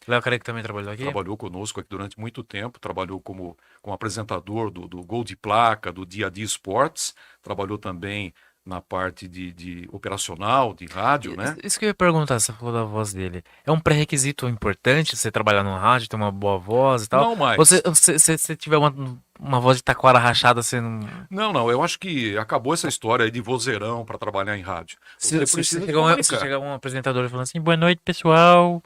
S1: Léo Careco também trabalhou aqui?
S2: trabalhou conosco aqui durante muito tempo, trabalhou como apresentador do Gol de Placa, do Dia a Dia Esportes, trabalhou também na parte de operacional, de rádio, né?
S1: Isso que eu ia perguntar, você falou da voz dele. É um pré-requisito importante você trabalhar no rádio, ter uma boa voz e tal?
S2: Não
S1: Ou
S2: mais.
S1: se tiver uma voz de taquara rachada, você não.
S2: Não, eu acho que acabou essa história aí de vozeirão para trabalhar em rádio. Você
S1: Se
S2: precisa de
S1: se
S2: comunicar.
S1: chegar um apresentador falando assim, boa noite, pessoal.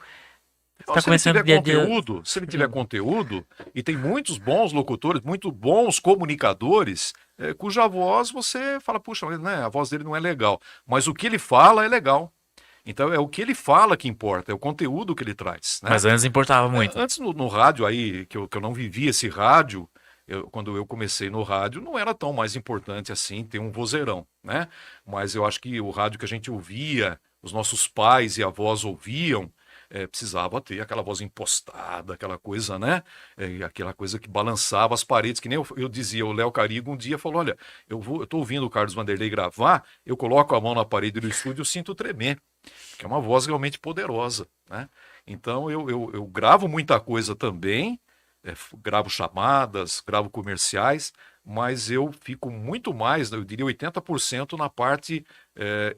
S2: Então,
S1: Está começando o dia a dia.
S2: se ele tiver conteúdo, e tem muitos bons locutores, muito bons comunicadores, cuja voz você fala, puxa, mas, né, a voz dele não é legal. Mas o que ele fala é legal. Então é o que ele fala que importa, é o conteúdo que ele traz, né?
S1: Mas antes importava muito.
S2: Antes no rádio aí, que eu não vivia esse rádio, quando eu comecei no rádio, não era tão mais importante assim ter um vozeirão, né? Mas eu acho que o rádio que a gente ouvia, os nossos pais e avós ouviam, precisava ter aquela voz impostada, aquela coisa, né? Aquela coisa que balançava as paredes, que nem eu dizia, o Léo Carigo um dia falou, olha, eu tô ouvindo o Carlos Vanderlei gravar, eu coloco a mão na parede do estúdio e eu sinto tremer, porque é uma voz realmente poderosa, né? Então eu gravo muita coisa também, gravo chamadas, gravo comerciais, mas eu fico muito mais, eu diria 80% na parte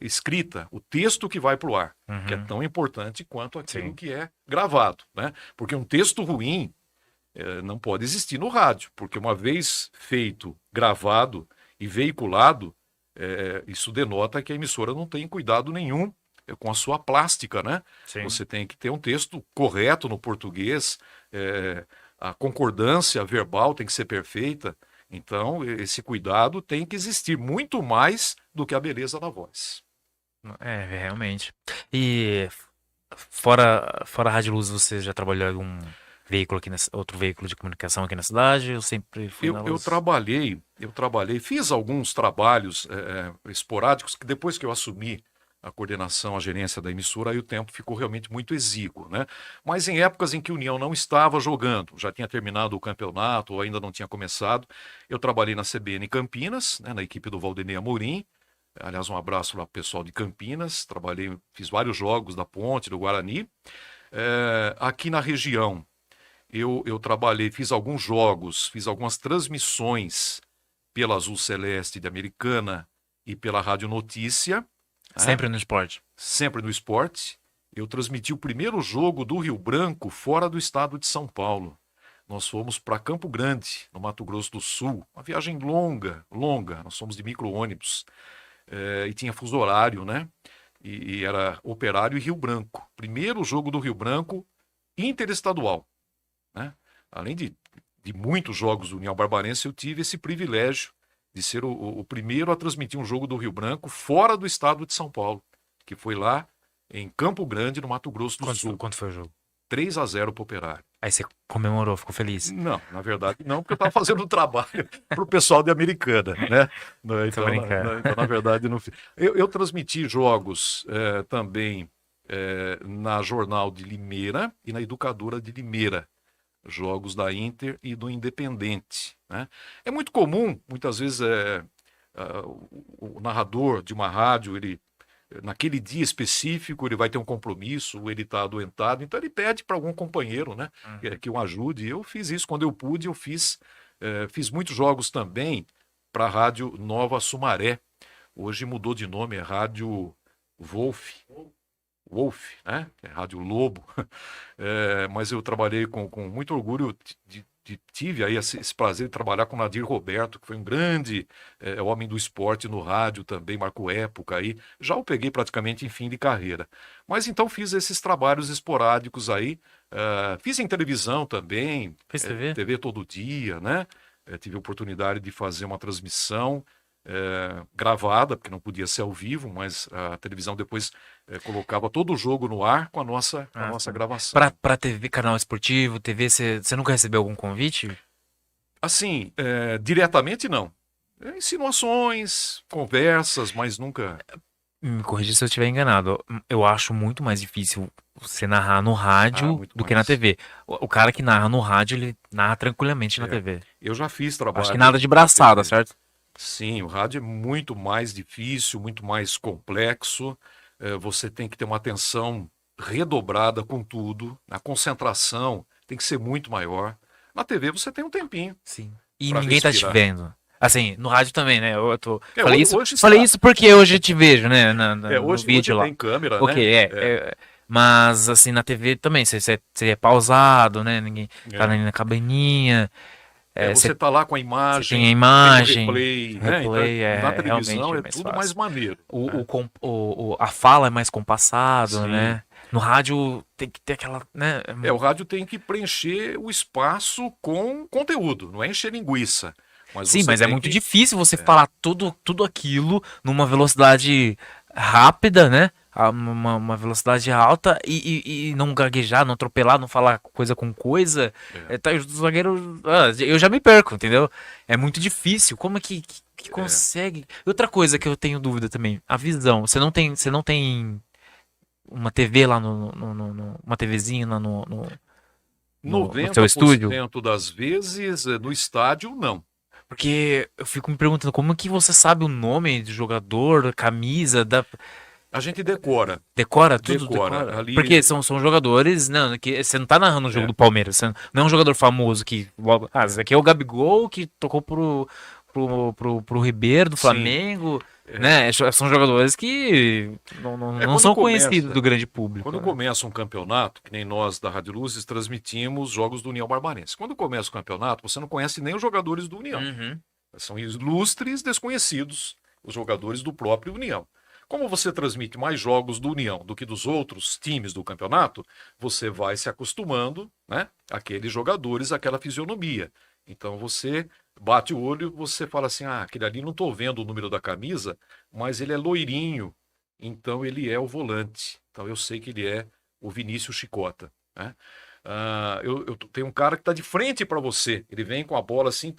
S2: escrita, o texto que vai para o ar, que é
S1: Uhum,
S2: tão importante quanto aquilo
S1: sim.
S2: que é gravado, né? Porque um texto ruim não pode existir no rádio, porque uma vez feito, gravado e veiculado, isso denota que a emissora não tem cuidado nenhum com a sua plástica, né?
S1: Sim.
S2: Você tem que ter um texto correto no português, a concordância verbal tem que ser perfeita. Então, esse cuidado tem que existir muito mais do que a beleza da voz.
S1: É, realmente. E fora a Rádio Luz, você já trabalhou em algum veículo aqui, outro veículo de comunicação aqui na cidade? Eu sempre fui na
S2: Eu
S1: Luz.
S2: trabalhei, fiz alguns trabalhos esporádicos que depois que eu assumi a coordenação, a gerência da emissora, aí o tempo ficou realmente muito exíguo, né? Mas em épocas em que a União não estava jogando, já tinha terminado o campeonato ou ainda não tinha começado, eu trabalhei na CBN Campinas, né, na equipe do Valdemir Amorim. Aliás, um abraço lá para o pessoal de Campinas. Trabalhei, fiz vários jogos da Ponte, do Guarani. Aqui na região, eu trabalhei, fiz alguns jogos, fiz algumas transmissões pela Azul Celeste de Americana e pela Rádio Notícia, né?
S1: Sempre no esporte.
S2: Sempre no esporte. Eu transmiti o primeiro jogo do Rio Branco fora do estado de São Paulo. Nós fomos para Campo Grande, no Mato Grosso do Sul. Uma viagem longa, longa. Nós fomos de micro-ônibus. E tinha fuso horário, né? E era Operário e Rio Branco. Primeiro jogo do Rio Branco interestadual, né? Além de muitos jogos do União Barbarense, eu tive esse privilégio de ser o primeiro a transmitir um jogo do Rio Branco fora do estado de São Paulo, que foi lá em Campo Grande, no Mato Grosso do Sul.
S1: Quanto foi o jogo?
S2: 3-0 para o Operário.
S1: Aí você comemorou, ficou feliz.
S2: Não, na verdade não, porque eu estava fazendo um trabalho para o pessoal de Americana, né?
S1: Tô
S2: Então,
S1: brincando.
S2: então, na verdade, não fiz. Eu transmiti jogos também na Jornal de Limeira e na Educadora de Limeira, jogos da Inter e do Independente, né? É muito comum, muitas vezes, o narrador de uma rádio, ele naquele dia específico ele vai ter um compromisso, ele está adoentado, então ele pede para algum companheiro, né,
S1: Uhum.
S2: que o ajude. Eu fiz isso quando eu pude, fiz muitos jogos também para a Rádio Nova Sumaré. Hoje mudou de nome, é Rádio Wolf. Wolf, né? É Rádio Lobo. Mas eu trabalhei com muito orgulho, tive aí esse prazer de trabalhar com o Nadir Roberto, que foi um grande homem do esporte no rádio também, marcou época aí. Já o peguei praticamente em fim de carreira. Mas então fiz esses trabalhos esporádicos aí. Fiz em televisão também,
S1: Fez TV?
S2: TV todo dia, né? Tive a oportunidade de fazer uma transmissão gravada, porque não podia ser ao vivo, mas a televisão depois colocava todo o jogo no ar com a
S1: Ah,
S2: nossa
S1: sim.
S2: gravação.
S1: Pra TV, canal esportivo, TV, você nunca recebeu algum convite?
S2: Assim, diretamente não. Insinuações, conversas, mas nunca.
S1: Me corrija se eu estiver enganado. Eu acho muito mais difícil você narrar no
S2: Ah,
S1: rádio
S2: muito
S1: do que na
S2: mais.
S1: TV. O cara que narra no rádio, ele narra tranquilamente na
S2: É.
S1: TV.
S2: Eu já fiz
S1: Acho que
S2: trabalho
S1: nada de
S2: na
S1: braçada,
S2: TV.
S1: certo?
S2: Sim, o rádio é muito mais difícil, muito mais complexo. Você tem que ter uma atenção redobrada com tudo. A concentração tem que ser muito maior. Na TV você tem um tempinho
S1: Sim. E
S2: para
S1: ninguém tá te
S2: respirar.
S1: vendo. Assim, no rádio também, né? Eu tô.
S2: Hoje
S1: Falei
S2: está.
S1: isso porque hoje eu te vejo, né? No
S2: Hoje
S1: vídeo lá.
S2: tem câmera,
S1: Ok,
S2: né?
S1: mas assim, na TV também, você é pausado, né? Ninguém tá
S2: É.
S1: ali na cabininha.
S2: Você
S1: Você
S2: está lá com a
S1: tem a
S2: imagem, tem o
S1: imagem,
S2: replay,
S1: o
S2: né? Então,
S1: replay
S2: na
S1: é
S2: televisão
S1: realmente
S2: é
S1: mais
S2: tudo mais
S1: fácil.
S2: maneiro, né?
S1: A fala é mais compassado,
S2: Sim.
S1: né? No rádio tem que ter aquela, né?
S2: O rádio tem que preencher o espaço com conteúdo, não é encher linguiça. Mas
S1: Sim,
S2: você
S1: mas é
S2: tem
S1: muito
S2: que.
S1: difícil você falar tudo aquilo numa velocidade rápida, né? Uma velocidade alta e não gaguejar, não atropelar, não falar coisa com coisa.
S2: É,
S1: O zagueiro. Eu já me perco, entendeu? É muito difícil. Como é que
S2: é.
S1: consegue? E outra coisa que eu tenho dúvida também, a visão. Você não tem uma TV lá uma TVzinha lá no seu estúdio?
S2: 90% das vezes no estádio, não.
S1: Porque eu fico me perguntando como que você sabe o nome do jogador, camisa,
S2: A gente decora,
S1: decora tudo,
S2: decora.
S1: decora.
S2: Ali,
S1: Porque são jogadores, não, que você não tá narrando o jogo
S2: é,
S1: do Palmeiras, você não é um jogador famoso que, esse aqui é o Gabigol que tocou pro Ribeiro do
S2: sim.
S1: Flamengo,
S2: É,
S1: né? São jogadores que não
S2: quando
S1: são conhecidos
S2: começa.
S1: do grande público,
S2: Quando
S1: né?
S2: começa um campeonato, que nem nós da Rádio Luzes transmitimos jogos do União Barbarense. Quando começa o campeonato, você não conhece nem os jogadores do União.
S1: Uhum.
S2: São ilustres desconhecidos, os jogadores do próprio União. Como você transmite mais jogos do União do que dos outros times do campeonato, você vai se acostumando, né, àqueles jogadores, àquela fisionomia. Então você bate o olho, você fala assim: ah, aquele ali não estou vendo o número da camisa, mas ele é loirinho, então ele é o volante. Então eu sei que ele é o Vinícius Chicota, né? Eu tenho um cara que está de frente para você, ele vem com a bola assim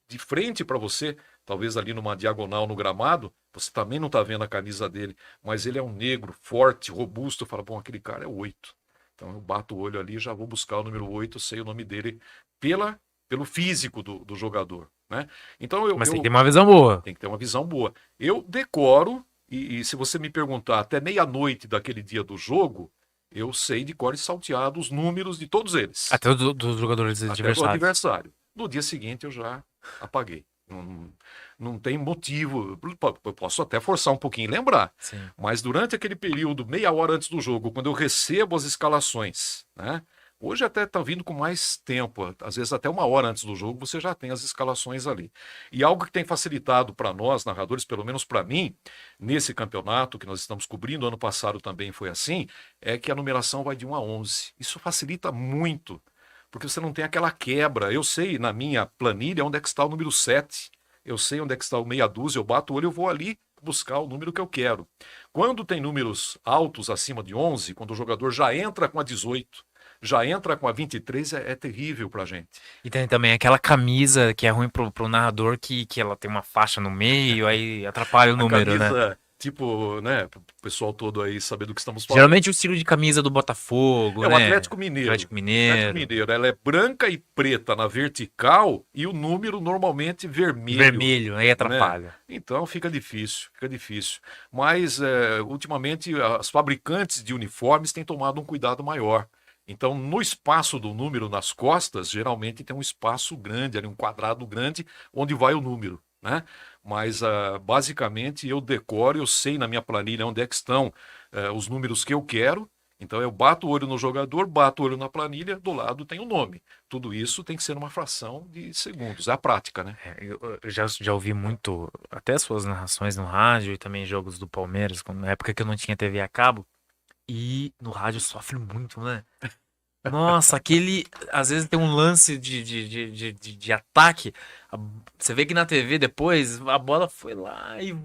S2: de frente para você, talvez ali numa diagonal no gramado, você também não está vendo a camisa dele, mas ele é um negro, forte, robusto. Eu falo, bom, aquele cara é 8. Então eu bato o olho ali, já vou buscar o número 8, sei o nome dele pelo físico do jogador, né? Então
S1: Mas tem que ter uma visão boa.
S2: tem que ter uma visão boa. Eu decoro, e se você me perguntar até meia-noite daquele dia do jogo, eu sei de cor e salteado os números de todos eles.
S1: Até dos jogadores
S2: Até do
S1: adversários.
S2: adversário. No dia seguinte eu já apaguei. Não tem motivo. Eu posso até forçar um pouquinho e lembrar.
S1: Sim.
S2: Mas durante aquele período, meia hora antes do jogo, quando eu recebo as escalações, né? Hoje até está vindo com mais tempo, às vezes até uma hora antes do jogo você já tem as escalações ali. E algo que tem facilitado para nós, narradores, pelo menos para mim, nesse campeonato que nós estamos cobrindo, ano passado também foi assim, é que a numeração vai de 1 a 11. Isso facilita muito, porque você não tem aquela quebra. Eu sei na minha planilha onde é que está o número 7, eu sei onde é que está o meia dúzia, eu bato o olho, eu vou ali buscar o número que eu quero. Quando tem números altos acima de 11, quando o jogador já entra com a 18, já entra com a 23, é terrível pra gente.
S1: E tem também aquela camisa que é ruim pro narrador, que ela tem uma faixa no meio, aí atrapalha o
S2: A
S1: número, né?
S2: camisa, tipo, né, pro pessoal todo aí saber do que estamos falando.
S1: Geralmente o estilo de camisa do Botafogo,
S2: É o
S1: né?
S2: Atlético Mineiro.
S1: Atlético
S2: Atlético
S1: Mineiro.
S2: Mineiro, ela é branca e preta na vertical e o número normalmente vermelho.
S1: Vermelho, aí
S2: Né?
S1: atrapalha.
S2: Então fica difícil, fica difícil. Mas ultimamente as fabricantes de uniformes têm tomado um cuidado maior. Então, no espaço do número nas costas, geralmente tem um espaço grande, ali, um quadrado grande, onde vai o número, né? Mas, basicamente, eu decoro, eu sei na minha planilha onde é que estão os números que eu quero. Então, eu bato o olho no jogador, bato o olho na planilha, do lado tem o nome. Tudo isso tem que ser numa fração de segundos. É a prática, né?
S1: Eu já ouvi muito, até suas narrações no rádio e também jogos do Palmeiras, na época que eu não tinha TV a cabo. E no rádio sofre muito, né? Nossa, às vezes tem um lance de ataque. Você vê que na TV depois a bola foi lá e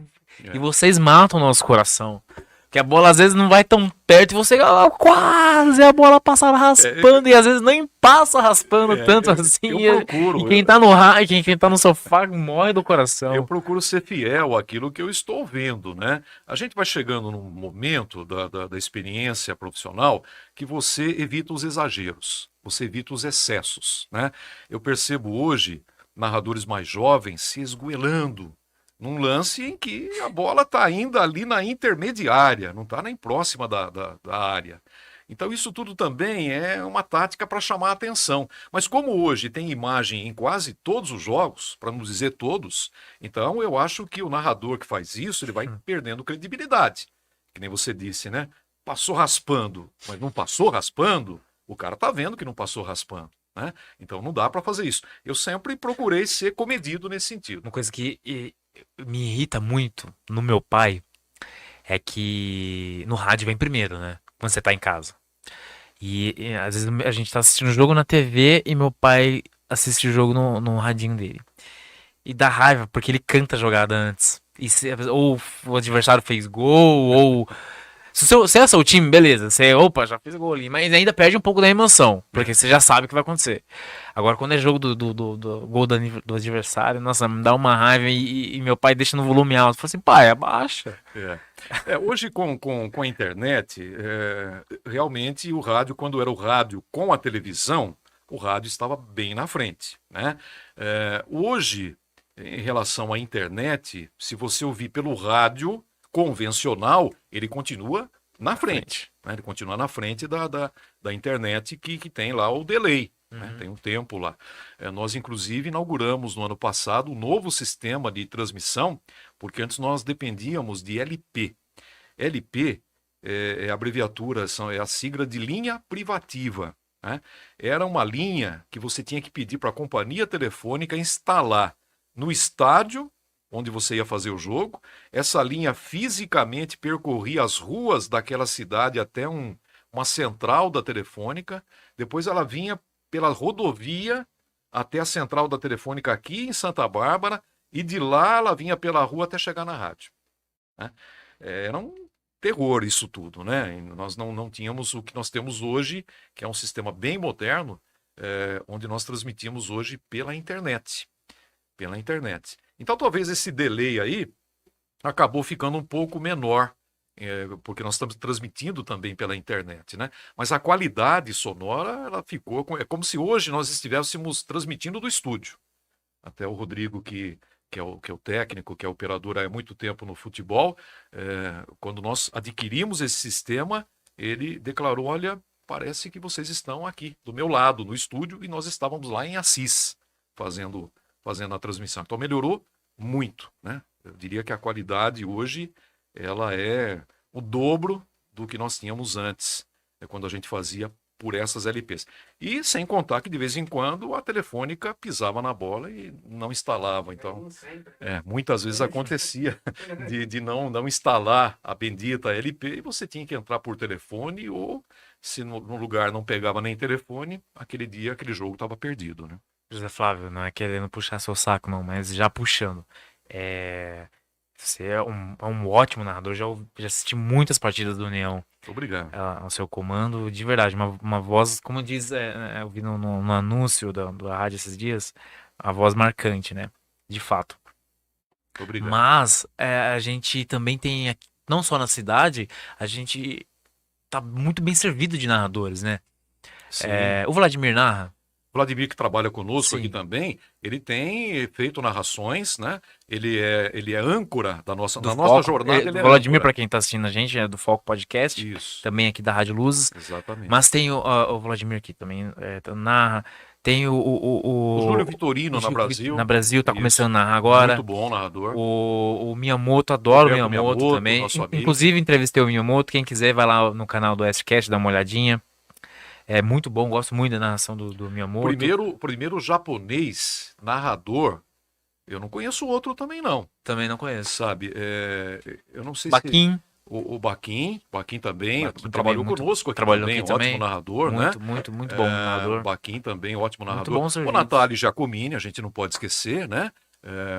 S1: vocês matam o nosso coração. Porque a bola às vezes não vai tão perto e você quase a bola passa raspando e às vezes nem passa raspando tanto assim.
S2: Eu procuro.
S1: E quem tá no rádio, quem tá no sofá morre do coração.
S2: Eu procuro ser fiel àquilo que eu estou vendo, né? A gente vai chegando num momento da experiência profissional que você evita os exageros, você evita os excessos, né? Eu percebo hoje narradores mais jovens se esgoelando num lance em que a bola está ainda ali na intermediária, não está nem próxima da área. Então, isso tudo também é uma tática para chamar a atenção. Mas como hoje tem imagem em quase todos os jogos, para não dizer todos, então eu acho que o narrador que faz isso, ele vai perdendo credibilidade. Que nem você disse, né? Passou raspando, mas não passou raspando, o cara tá vendo que não passou raspando, né? Então não dá para fazer isso. Eu sempre procurei ser comedido nesse sentido.
S1: Uma coisa que me irrita muito no meu pai é que no rádio vem primeiro, né? Quando você tá em casa. E às vezes a gente tá assistindo o jogo na TV e meu pai assiste o jogo no radinho dele. E dá raiva, porque ele canta a jogada antes. Ou o adversário fez gol, ou. Se é seu time, beleza. Você, opa, já fez gol ali. Mas ainda perde um pouco da emoção, porque você já sabe o que vai acontecer. Agora, quando é jogo do gol do adversário, nossa, me dá uma raiva e meu pai deixa no volume alto. Fala assim, pai, abaixa.
S2: Hoje, com a internet, realmente o rádio, quando era o rádio com a televisão, o rádio estava bem na frente, né? Hoje, em relação à internet, se você ouvir pelo rádio convencional, ele continua na frente. Né? Ele continua na frente da internet que tem lá o delay. Né? Tem um tempo lá. Nós, inclusive, inauguramos no ano passado um novo sistema de transmissão, porque antes nós dependíamos de LP. LP é a abreviatura, é a sigla de linha privativa. Né? Era uma linha que você tinha que pedir para a companhia telefônica instalar no estádio onde você ia fazer o jogo. Essa linha fisicamente percorria as ruas daquela cidade até uma central da telefônica. Depois ela vinha pela rodovia até a central da telefônica aqui em Santa Bárbara e de lá ela vinha pela rua até chegar na rádio. Né? Era um terror isso tudo, né? E nós não tínhamos o que nós temos hoje, que é um sistema bem moderno, onde nós transmitimos hoje pela internet. Pela internet. Então, talvez esse delay aí acabou ficando um pouco menor, porque nós estamos transmitindo também pela internet, né? Mas a qualidade sonora, ela ficou... É como se hoje nós estivéssemos transmitindo do estúdio. Até o Rodrigo, que é o técnico, que é operador há muito tempo no futebol, quando nós adquirimos esse sistema, ele declarou, olha, parece que vocês estão aqui, do meu lado, no estúdio, e nós estávamos lá em Assis, fazendo a transmissão. Então melhorou muito, né? Eu diria que a qualidade hoje, ela é o dobro do que nós tínhamos antes, quando a gente fazia por essas LPs. E sem contar que de vez em quando a Telefônica pisava na bola e não instalava. Então, muitas vezes acontecia de não instalar a bendita LP e você tinha que entrar por telefone, ou se no lugar não pegava nem telefone, aquele dia aquele jogo estava perdido, né?
S1: José Flávio, não é querendo puxar seu saco, não, mas já puxando. É, Você é um ótimo narrador, já assisti muitas partidas do União
S2: Obrigado.
S1: ao seu comando, de verdade, uma voz, como diz, eu vi no anúncio da rádio esses dias, a voz marcante, né? De fato.
S2: Obrigado.
S1: Mas a gente também tem, não só na cidade, a gente tá muito bem servido de narradores, né?
S2: Sim.
S1: O Vladimir narra.
S2: Vladimir, que trabalha conosco aqui
S1: Sim.
S2: também, ele tem feito narrações, né? Ele é âncora da nossa
S1: Foco.
S2: jornada. Ele é
S1: Vladimir,
S2: âncora.
S1: para quem tá assistindo a gente, é do Foco Podcast,
S2: Isso,
S1: também aqui da Rádio Luzes.
S2: exatamente.
S1: Mas tem o Vladimir aqui também, narra. Tem
S2: O Júlio Vitorino
S1: Na Brasil, tá
S2: Isso.
S1: começando a narrar agora.
S2: Muito bom narrador.
S1: O Miyamoto, adoro o
S2: Roberto
S1: Miyamoto também.
S2: nosso amigo.
S1: Inclusive, entrevistei o Miyamoto. Quem quiser, vai lá no canal do Westcast, dá uma olhadinha. É muito bom, gosto muito da narração do Miyamoto.
S2: Primeiro japonês narrador, eu não conheço outro também não.
S1: Também não conheço.
S2: Sabe, eu não sei
S1: Baquim.
S2: se... O Baquim também,
S1: Baquim
S2: trabalhou
S1: também,
S2: conosco aqui
S1: trabalhou
S2: também,
S1: aqui
S2: ótimo
S1: também.
S2: narrador,
S1: Muito,
S2: né?
S1: muito bom narrador.
S2: O Baquim também, ótimo narrador.
S1: Muito bom
S2: O
S1: serviço.
S2: Natália Giacomini, a gente não pode esquecer, né?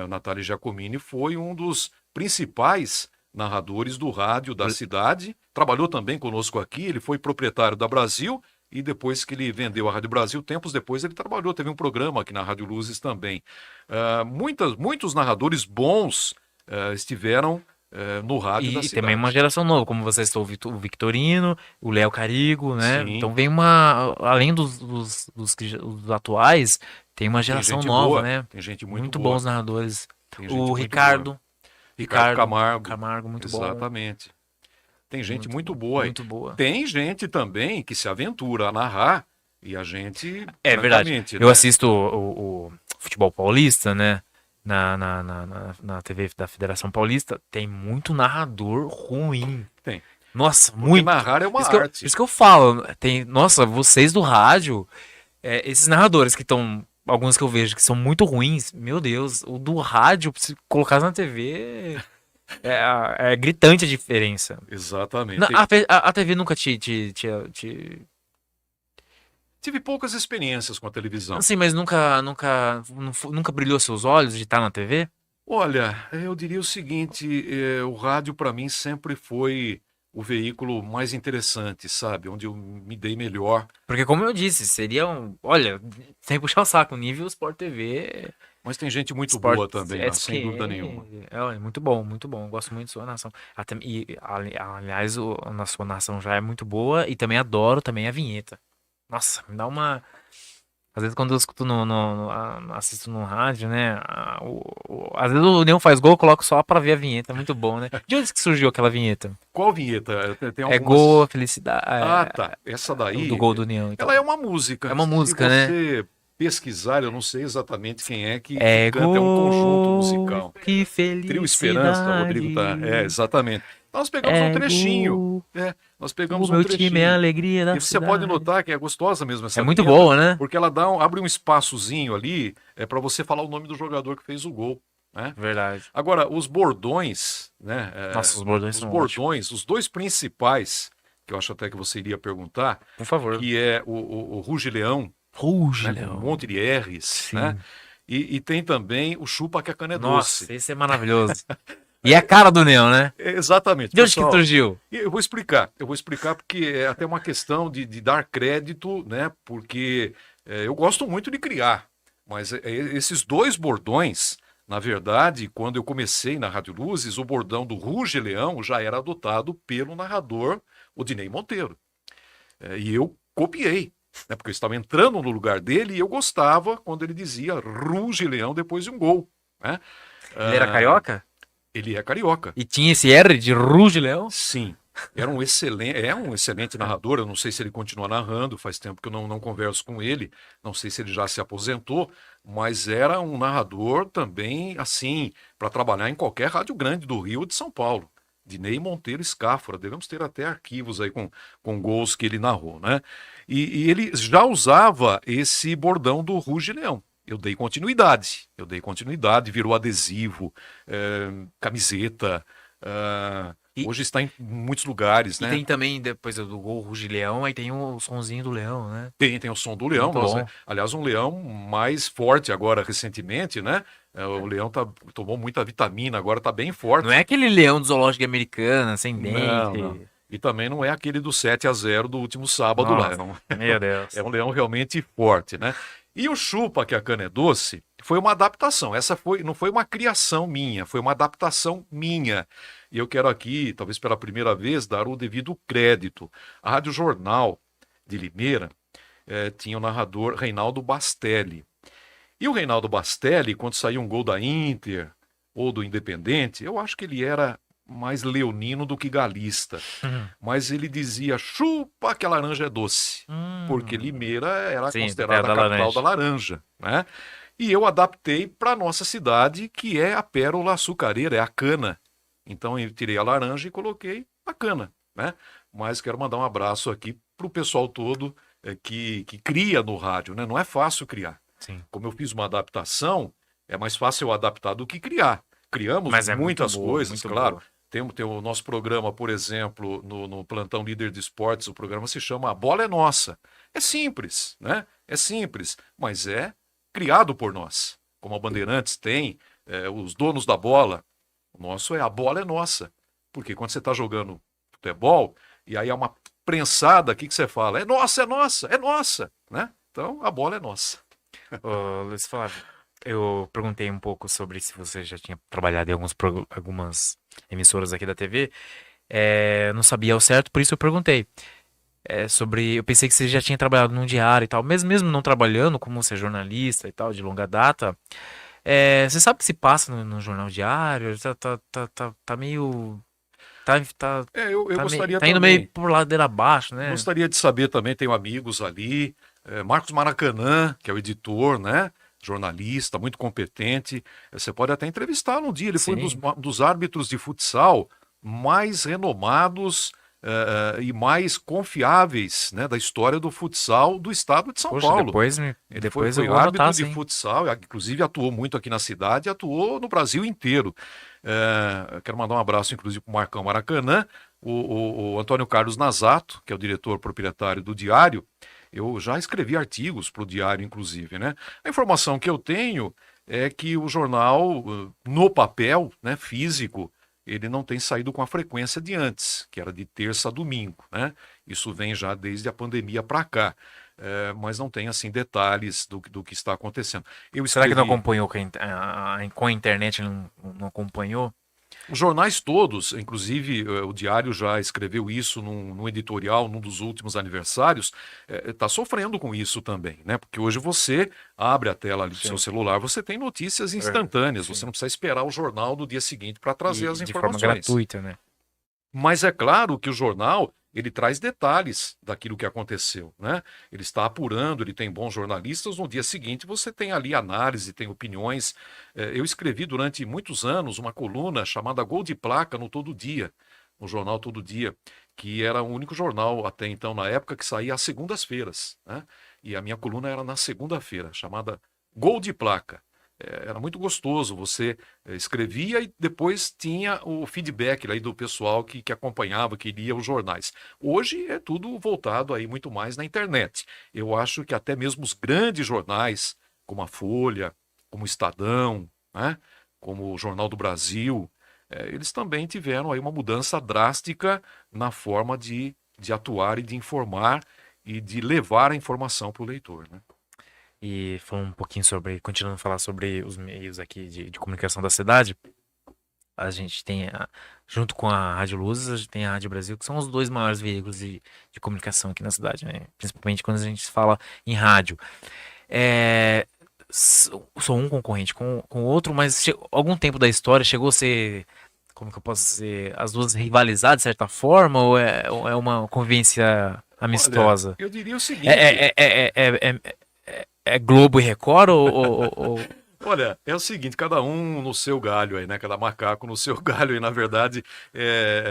S2: O Natália Giacomini foi um dos principais narradores do rádio da cidade, trabalhou também conosco aqui, ele foi proprietário da Brasil, e depois que ele vendeu a Rádio Brasil, tempos depois ele trabalhou, teve um programa aqui na Rádio Luzes também. Muitos narradores bons estiveram no rádio da
S1: E
S2: cidade.
S1: também uma geração nova, como vocês estão, o Victorino, o Léo Carigo, né?
S2: Sim.
S1: Então vem além dos atuais, tem uma geração
S2: gente
S1: nova,
S2: boa,
S1: né?
S2: tem gente
S1: Muito
S2: boa.
S1: bons narradores.
S2: Tem gente
S1: O
S2: muito
S1: Ricardo
S2: Camargo,
S1: muito bom.
S2: exatamente. Tem gente muito
S1: bom,
S2: boa aí.
S1: muito boa.
S2: Tem gente também que se aventura a narrar e a gente...
S1: É verdade.
S2: né?
S1: Eu assisto o futebol paulista, né? Na TV da Federação Paulista, tem muito narrador ruim.
S2: Tem.
S1: Nossa,
S2: Porque
S1: muito.
S2: narrar é uma
S1: Isso que
S2: arte.
S1: isso que eu falo. Nossa, vocês do rádio, esses narradores que estão, alguns que eu vejo que são muito ruins, meu Deus, o do rádio, se colocar na TV, é gritante a diferença.
S2: Exatamente.
S1: A TV nunca te...
S2: Tive poucas experiências com a televisão.
S1: Sim, mas nunca brilhou seus olhos de estar na TV?
S2: Olha, eu diria o seguinte, o rádio para mim sempre foi o veículo mais interessante, sabe? Onde eu me dei melhor.
S1: Porque como eu disse, seria olha, sem puxar o saco, nível Sport TV...
S2: Mas tem gente muito
S1: Sport
S2: boa também, lá, sem dúvida nenhuma.
S1: Muito bom, muito bom. Eu gosto muito de sua narração. Aliás, a sua narração já é muito boa e também adoro também a vinheta. Nossa, me dá uma... Às vezes quando eu escuto assisto no rádio, né? Às vezes o Neon faz gol, eu coloco só pra ver a vinheta. É muito bom, né? De onde que surgiu aquela vinheta?
S2: Qual vinheta? Tem
S1: É
S2: algumas...
S1: gol, a felicidade.
S2: Tá. Essa daí...
S1: Do gol do Neon. Então.
S2: Ela é uma música.
S1: É uma música,
S2: né? Se você pesquisar, eu não sei exatamente quem é que
S1: É
S2: canta, é um conjunto musical.
S1: Que felicidade.
S2: Trio Esperança, o Rodrigo tá... exatamente. Nós pegamos um trechinho. Nós pegamos
S1: o meu
S2: um trechinho.
S1: time é a alegria da
S2: E você
S1: cidade.
S2: pode notar que é gostosa mesmo essa
S1: É muito
S2: vinheta,
S1: boa, né?
S2: porque ela abre um espaçozinho ali para você falar o nome do jogador que fez o gol. Né?
S1: Verdade.
S2: Agora, os bordões, né?
S1: Nossa, os bordões são ótimos.
S2: Os dois principais, que eu acho até que você iria perguntar,
S1: Por favor.
S2: que é o Ruge Leão,
S1: Ruge
S2: né?
S1: Leão.
S2: Com um monte de R's,
S1: Sim.
S2: né? E tem também o Chupa que a cana é
S1: Nossa,
S2: doce.
S1: esse é maravilhoso. E é a cara do Leão, né?
S2: Exatamente,
S1: De onde que
S2: pessoal.
S1: surgiu?
S2: Eu vou explicar porque é até uma questão de dar crédito, né? Porque eu gosto muito de criar, mas esses dois bordões, na verdade, quando eu comecei na Rádio Luzes, o bordão do Ruge Leão já era adotado pelo narrador Odinei Monteiro. E eu copiei, né? Porque eu estava entrando no lugar dele e eu gostava quando ele dizia Ruge Leão depois de um gol, né?
S1: Ele era
S2: Ah,
S1: carioca?
S2: ele é carioca.
S1: E tinha esse R de Ruge Leão?
S2: Sim, é um excelente narrador. Eu não sei se ele continua narrando, faz tempo que eu não converso com ele, não sei se ele já se aposentou, mas era um narrador também, assim, para trabalhar em qualquer rádio grande do Rio ou de São Paulo. Dinei Monteiro Scáfora, devemos ter até arquivos aí com gols que ele narrou, né? E ele já usava esse bordão do Ruge Leão. Eu dei continuidade, virou adesivo, camiseta.
S1: E,
S2: Hoje está em muitos lugares,
S1: e
S2: né?
S1: tem também, depois do gol Ruge Leão, aí tem o sonzinho do leão, né?
S2: Tem o som do leão.
S1: Muito bom.
S2: Aliás, um leão mais forte agora recentemente, né? O leão tomou muita vitamina, agora está bem
S1: Não é
S2: forte.
S1: aquele leão do zoológico americano, sem
S2: Não.
S1: dente.
S2: E também não é aquele do 7-0 do último sábado lá.
S1: Nossa, meu
S2: É
S1: Deus.
S2: um leão realmente forte, né? E o Chupa, que a cana é doce, foi uma adaptação. Não foi uma criação minha, foi uma adaptação minha. E eu quero aqui, talvez pela primeira vez, dar o devido crédito. A Rádio Jornal de Limeira tinha o narrador Reinaldo Bastelli. E o Reinaldo Bastelli, quando saía um gol da Inter ou do Independente, eu acho que ele era mais leonino do que galista. Mas ele dizia: chupa que a laranja é doce. Porque Limeira era
S1: Sim, da terra
S2: considerada a
S1: da
S2: capital da
S1: laranja.
S2: laranja, né? E eu adaptei para nossa cidade, que é a pérola açucareira, é a cana. Então eu tirei a laranja e coloquei a cana, né? Mas quero mandar um abraço aqui para o pessoal todo que cria no rádio, né? Não é fácil criar.
S1: Sim.
S2: Como eu fiz uma adaptação, é mais fácil eu adaptar do que criar. Criamos
S1: Mas é muito
S2: muitas
S1: boa,
S2: coisas,
S1: muito
S2: claro.
S1: boa.
S2: Tem o nosso programa, por exemplo, no Plantão Líder de Esportes, o programa se chama A Bola é Nossa. É simples, né? É simples, mas é criado por nós. Como a Bandeirantes tem, os donos da bola, o nosso é A Bola é Nossa. Porque quando você está jogando futebol, e aí é uma prensada, o que você fala? É nossa, é nossa, é nossa, né? Então, a bola é nossa.
S1: Ô, Luiz Flávio, eu perguntei um pouco sobre se você já tinha trabalhado em algumas emissoras aqui da TV. Não sabia ao certo, por isso eu perguntei. Eu pensei que você já tinha trabalhado num diário e tal. Mesmo não trabalhando, como você é jornalista e tal, de longa data, você sabe o que se passa no jornal diário? Tá meio. Tá,
S2: Eu gostaria
S1: tá indo meio
S2: também.
S1: por ladeira abaixo, né?
S2: Gostaria de saber também, tenho amigos ali, Marcos Maracanã, que é o editor, né? Jornalista, muito competente. Você pode até entrevistá-lo um dia. Ele foi um
S1: Sim.
S2: dos árbitros de futsal mais renomados e mais confiáveis, né, da história do futsal do estado de São
S1: Poxa,
S2: Paulo. Ele foi,
S1: depois eu
S2: foi
S1: vou anotar,
S2: árbitro de
S1: sim.
S2: futsal, inclusive atuou muito aqui na cidade e atuou no Brasil inteiro. Quero mandar um abraço, inclusive, para o Marcão Maracanã, o Antônio Carlos Nazato, que é o diretor proprietário do Diário. Eu já escrevi artigos para o Diário, inclusive, né? A informação que eu tenho é que o jornal, no papel, né, físico, ele não tem saído com a frequência de antes, que era de terça a domingo, né? Isso vem já desde a pandemia para cá. Mas não tem assim detalhes do que está acontecendo. Eu
S1: Será que não
S2: escrevi.
S1: acompanhou com a internet? Não acompanhou?
S2: Os jornais todos, inclusive o Diário já escreveu isso num editorial, num dos últimos aniversários, está sofrendo com isso também, né? Porque hoje você abre a tela ali do seu
S1: Sim.
S2: celular, você tem notícias instantâneas, você
S1: Sim.
S2: não precisa esperar o jornal do dia seguinte para trazer as
S1: E de forma
S2: informações.
S1: gratuita, né?
S2: Mas é claro que o jornal ele traz detalhes daquilo que aconteceu, né? Ele está apurando, ele tem bons jornalistas. No dia seguinte você tem ali análise, tem opiniões. Eu escrevi durante muitos anos uma coluna chamada Gol de Placa no Todo Dia, no jornal Todo Dia, que era o único jornal até então na época que saía às segundas-feiras, né? E a minha coluna era na segunda-feira, chamada Gol de Placa. Era muito gostoso, você escrevia e depois tinha o feedback aí do pessoal que acompanhava, que lia os jornais. Hoje é tudo voltado aí muito mais na internet. Eu acho que até mesmo os grandes jornais, como a Folha, como o Estadão, né, como o Jornal do Brasil, eles também tiveram aí uma mudança drástica na forma de atuar e de informar e de levar a informação para o leitor, né?
S1: E falando um pouquinho sobre, continuando a falar sobre os meios aqui de comunicação da cidade, a gente tem, junto com a Rádio Luzes, a gente tem a Rádio Brasil, que são os dois maiores veículos de comunicação aqui na cidade, né? Principalmente quando a gente fala em rádio. É, sou um concorrente com o outro, mas algum tempo da história chegou a ser, como que eu posso dizer, as duas rivalizar de certa forma, ou é uma convivência
S2: Olha,
S1: amistosa?
S2: eu diria o seguinte.
S1: É Globo e Record ou-
S2: Olha, é o seguinte, cada um no seu galho aí, né? Cada macaco no seu galho aí, na verdade,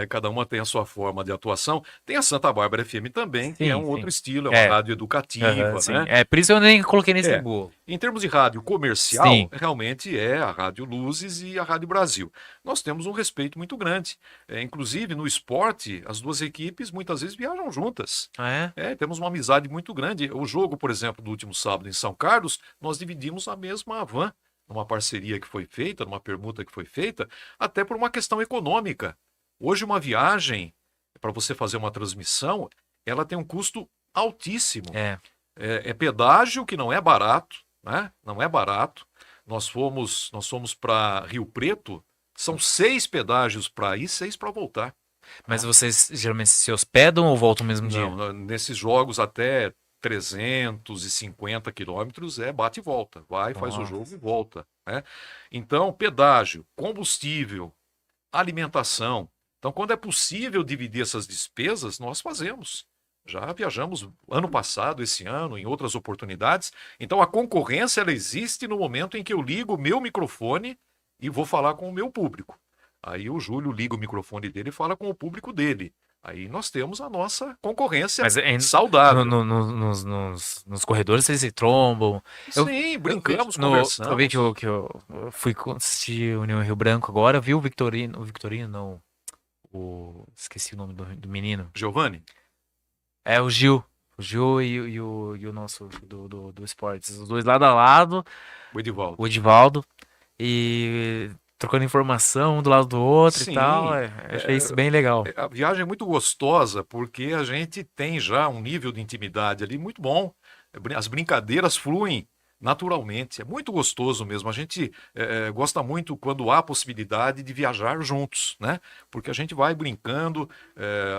S2: cada uma tem a sua forma de atuação. Tem a Santa Bárbara FM também, que é
S1: Sim,
S2: um
S1: sim.
S2: outro estilo, é uma
S1: É,
S2: rádio
S1: aham,
S2: educativa,
S1: sim.
S2: né?
S1: É, por isso eu nem coloquei nesse
S2: É.
S1: bolo.
S2: Em termos de rádio comercial,
S1: Sim.
S2: realmente é a Rádio Luzes e a Rádio Brasil. Nós temos um respeito muito grande. Inclusive, no esporte, as duas equipes muitas vezes viajam juntas.
S1: Ah, é?
S2: Temos uma amizade muito grande. O jogo, por exemplo, do último sábado em São Carlos, nós dividimos a mesma van, numa parceria que foi feita, numa permuta que foi feita, até por uma questão econômica. Hoje, uma viagem, para você fazer uma transmissão, ela tem um custo altíssimo.
S1: É.
S2: É pedágio que não é barato, né? Não é barato. Nós fomos para Rio Preto, são 6 pedágios para ir, 6 para voltar.
S1: Mas vocês geralmente se hospedam ou voltam no mesmo dia?
S2: Não, nesses jogos até 350 quilômetros é bate e volta. Vai, faz o jogo
S1: Nossa.
S2: e volta, né? Então, pedágio, combustível, alimentação. Então, quando é possível dividir essas despesas, nós fazemos. Já viajamos ano passado, esse ano, em outras oportunidades. Então, a concorrência ela existe no momento em que eu ligo o meu microfone e vou falar com o meu público. Aí o Júlio liga o microfone dele e fala com o público dele. Aí nós temos a nossa concorrência
S1: Mas
S2: saudável.
S1: nos corredores vocês se trombam.
S2: Sim, brincamos,
S1: Eu vi
S2: conversamos.
S1: que eu fui assistir União Rio Branco agora, vi o Victorino não, esqueci o nome do menino.
S2: Giovanni?
S1: É o Gil. O Gil e o nosso do esportes. Os dois lado a lado,
S2: O Edivaldo.
S1: o Edivaldo. E trocando informação um do lado do outro e tal.
S2: Sim,
S1: Achei isso bem legal.
S2: a viagem é muito gostosa porque a gente tem já um nível de intimidade ali muito bom. As brincadeiras fluem naturalmente. É muito gostoso mesmo. A gente gosta muito quando há a possibilidade de viajar juntos, né? Porque a gente vai brincando.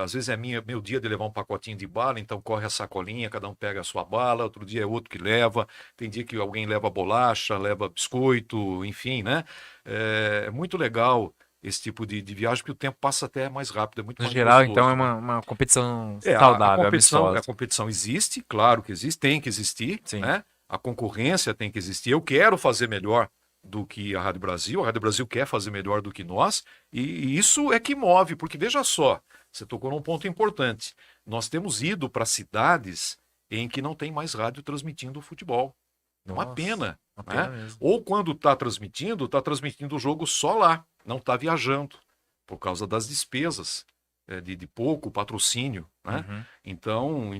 S2: Às vezes é meu dia de levar um pacotinho de bala, então corre a sacolinha, cada um pega a sua bala. Outro dia é outro que leva. Tem dia que alguém leva bolacha, leva biscoito, enfim, né? É muito legal esse tipo de viagem, porque o tempo passa até mais rápido, é muito
S1: No
S2: mais
S1: geral, então, é
S2: gostoso, né?
S1: uma competição
S2: A
S1: saudável,
S2: competição, a
S1: amistosa.
S2: competição existe, claro que existe, tem que existir,
S1: Sim.
S2: né? A concorrência tem que existir. Eu quero fazer melhor do que a Rádio Brasil, a Rádio Brasil quer fazer melhor do que nós, e isso é que move, porque veja só, você tocou num ponto importante. Nós temos ido para cidades em que não tem mais rádio transmitindo o futebol. É uma
S1: Nossa,
S2: pena,
S1: uma
S2: né?
S1: pena mesmo.
S2: Ou quando está transmitindo o jogo só lá, não está viajando, por causa das despesas, de pouco patrocínio, né?
S1: Uhum.
S2: Então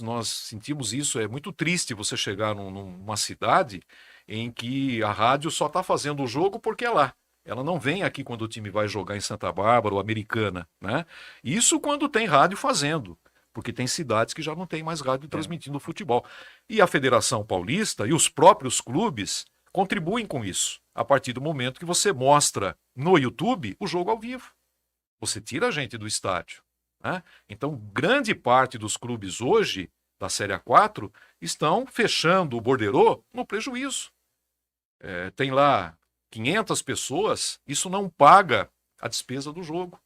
S2: nós sentimos isso. É muito triste você chegar numa cidade em que a rádio só está fazendo o jogo porque é lá. Ela não vem aqui quando o time vai jogar em Santa Bárbara ou Americana, né? Isso quando tem rádio fazendo, porque tem cidades que já não tem mais rádio transmitindo futebol. E a Federação Paulista e os próprios clubes contribuem com isso, a partir do momento que você mostra no YouTube o jogo ao vivo. Você tira a gente do estádio, né? Então, grande parte dos clubes hoje, da Série A4, estão fechando o borderô no prejuízo. Tem lá 500 pessoas, isso não paga a despesa do jogo.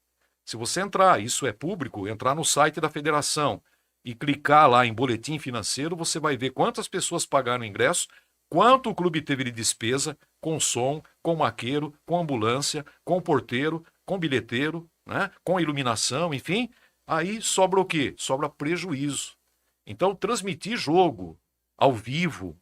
S2: Se você entrar, isso é público, entrar no site da federação e clicar lá em boletim financeiro, você vai ver quantas pessoas pagaram o ingresso, quanto o clube teve de despesa com som, com maqueiro, com ambulância, com porteiro, com bilheteiro, né? Com iluminação, enfim. Aí sobra o quê? Sobra prejuízo. Então, transmitir jogo ao vivo,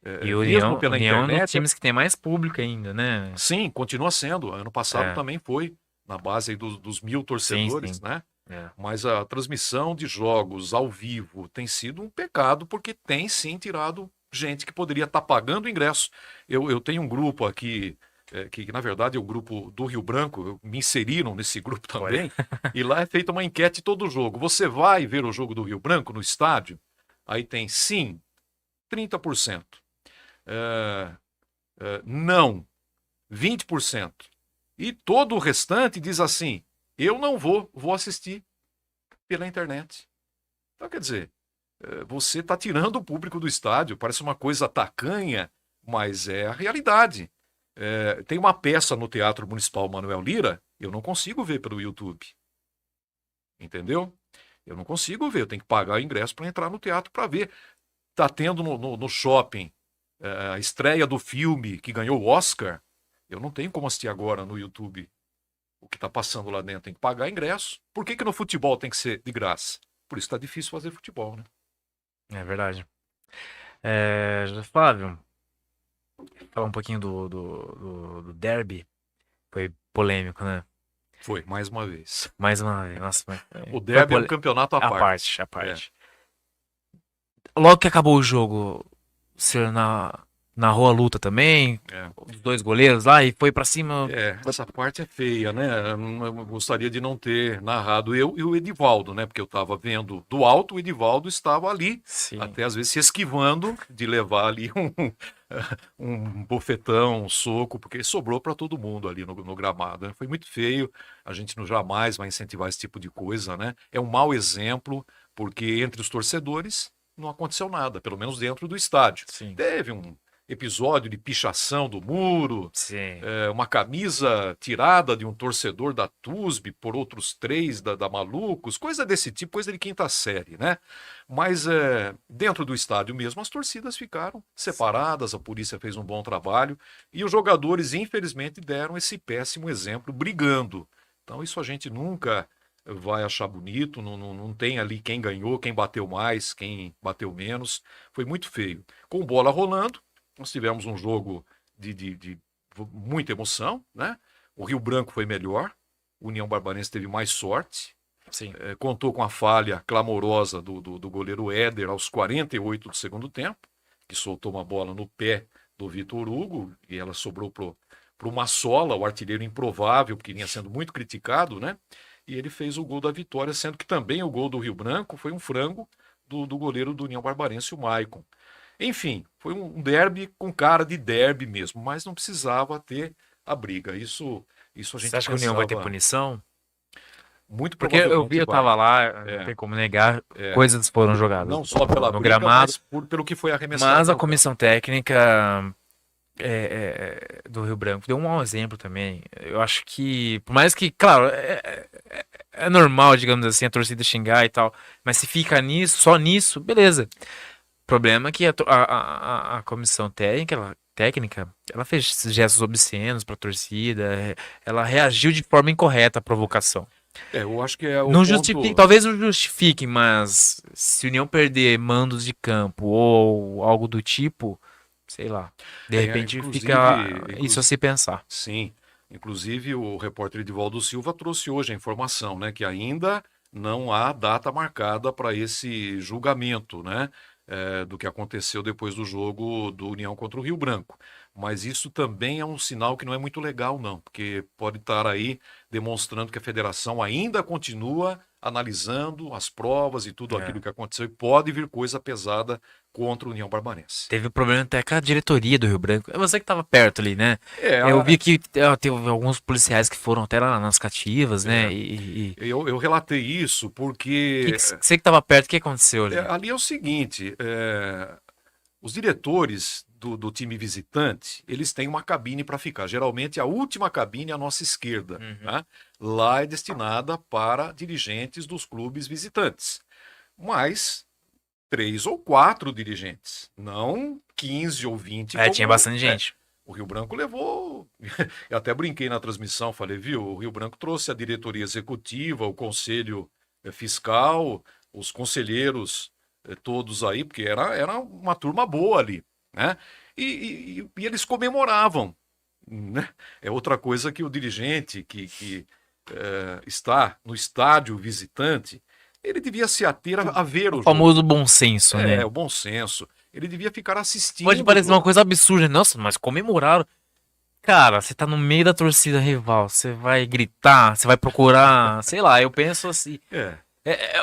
S1: E
S2: mesmo pela
S1: União é um dos
S2: internet,
S1: times que tem mais público ainda, né?
S2: sim, continua sendo. Ano passado
S1: É.
S2: também foi, na base aí dos 1.000 torcedores,
S1: sim.
S2: né?
S1: É.
S2: Mas a transmissão de jogos ao vivo tem sido um pecado, porque tem sim tirado gente que poderia estar pagando ingresso. Eu tenho um grupo aqui que na verdade é o grupo do Rio Branco, me inseriram nesse grupo
S1: Olha.
S2: também, e lá é feita uma enquete todo jogo. Você vai ver o jogo do Rio Branco no estádio? Aí tem sim, 30%. Não, 20%. E todo o restante diz assim: eu não vou assistir pela internet. Então, quer dizer, você está tirando o público do estádio, parece uma coisa tacanha, mas é a realidade. Tem uma peça no Teatro Municipal Manuel Lira, eu não consigo ver pelo YouTube. Entendeu? Eu não consigo ver, eu tenho que pagar o ingresso para entrar no teatro para ver. Está tendo no shopping a estreia do filme que ganhou o Oscar. Eu não tenho como assistir agora no YouTube o que está passando lá dentro. Tem que pagar ingresso. Por que no futebol tem que ser de graça? Por isso está difícil fazer futebol, né?
S1: É verdade. Flávio, falar um pouquinho do derby. Foi polêmico, né?
S2: Foi, mais uma vez.
S1: Mais uma vez. Nossa,
S2: O derby é um campeonato à
S1: a
S2: parte.
S1: parte, a parte. Logo que acabou o jogo, você narrou a luta também, os dois goleiros lá, e foi pra cima.
S2: Essa parte é feia, né? Eu gostaria de não ter narrado eu e o Edivaldo, né? Porque eu estava vendo do alto, o Edivaldo estava ali,
S1: Sim.
S2: até às vezes se esquivando de levar ali um bofetão, um soco, porque sobrou para todo mundo ali no gramado, né? Foi muito feio, a gente não jamais vai incentivar esse tipo de coisa, né? É um mau exemplo, porque entre os torcedores não aconteceu nada, pelo menos dentro do estádio.
S1: Sim.
S2: Teve um episódio de pichação do muro,
S1: Sim.
S2: uma camisa tirada de um torcedor da TUSB por outros 3 da Malucos, coisa desse tipo, coisa de quinta série, né? Mas dentro do estádio mesmo, as torcidas ficaram separadas, a polícia fez um bom trabalho e os jogadores, infelizmente, deram esse péssimo exemplo brigando. Então isso a gente nunca vai achar bonito, não tem ali quem ganhou, quem bateu mais, quem bateu menos. Foi muito feio. Com bola rolando, nós tivemos um jogo de muita emoção, né? O Rio Branco foi melhor, o União Barbarense teve mais sorte.
S1: Sim.
S2: Contou com a falha clamorosa do goleiro Éder aos 48 do segundo tempo, que soltou uma bola no pé do Vitor Hugo e ela sobrou para o Massola, o artilheiro improvável, que vinha sendo muito criticado, né? E ele fez o gol da vitória, sendo que também o gol do Rio Branco foi um frango do goleiro do União Barbarense, o Maicon. Enfim, foi um derby com cara de derby mesmo, mas não precisava ter a briga. Isso a gente
S1: Você acha que a União vai ter punição?
S2: Muito
S1: Porque eu vi, eu tava lá, não tem como negar, coisas foram jogadas.
S2: Não só pela
S1: no
S2: briga,
S1: gramado,
S2: mas pelo que foi arremessado.
S1: mas a comissão técnica do Rio Branco deu um mau exemplo também. Eu acho que, por mais que, claro, é normal, digamos assim, a torcida xingar e tal, mas se fica nisso, só nisso, beleza. O problema é que a comissão técnica, ela fez gestos obscenos pra torcida, ela reagiu de forma incorreta à provocação.
S2: Eu acho que é o
S1: Não
S2: ponto...
S1: justifique, talvez não justifique, mas se o União perder mandos de campo ou algo do tipo, sei lá, de repente fica isso a se pensar.
S2: Sim, inclusive o repórter Edivaldo Silva trouxe hoje a informação, né, que ainda não há data marcada para esse julgamento, né, do que aconteceu depois do jogo do União contra o Rio Branco. Mas isso também é um sinal que não é muito legal, não, porque pode estar aí demonstrando que a federação ainda continua analisando as provas e tudo aquilo que aconteceu e pode vir coisa pesada contra o União Barbarense.
S1: Teve problema até com a diretoria do Rio Branco. É você que estava perto ali, né? Eu vi que teve alguns policiais que foram até lá nas cativas, né?
S2: Eu relatei isso porque...
S1: Você que estava perto, o que aconteceu ali?
S2: Ali é o seguinte, os diretores do time visitante, eles têm uma cabine para ficar. Geralmente a última cabine é a nossa esquerda. Né? Lá é destinada para dirigentes dos clubes visitantes. Mas 3 ou 4 dirigentes, não 15 ou 20.
S1: Tinha bastante gente.
S2: O Rio Branco levou... Eu até brinquei na transmissão, falei, viu, o Rio Branco trouxe a diretoria executiva, o conselho fiscal, os conselheiros todos aí, porque era uma turma boa ali, né? E eles comemoravam, né? É outra coisa que o dirigente que está no estádio visitante, ele devia se ater a ver o
S1: famoso
S2: jogo.
S1: Bom senso, né?
S2: O bom senso. Ele devia ficar assistindo.
S1: Pode parecer uma coisa absurda. Nossa, mas comemoraram. Cara, você tá no meio da torcida rival, você vai gritar, você vai procurar, sei lá, eu penso assim.
S2: É.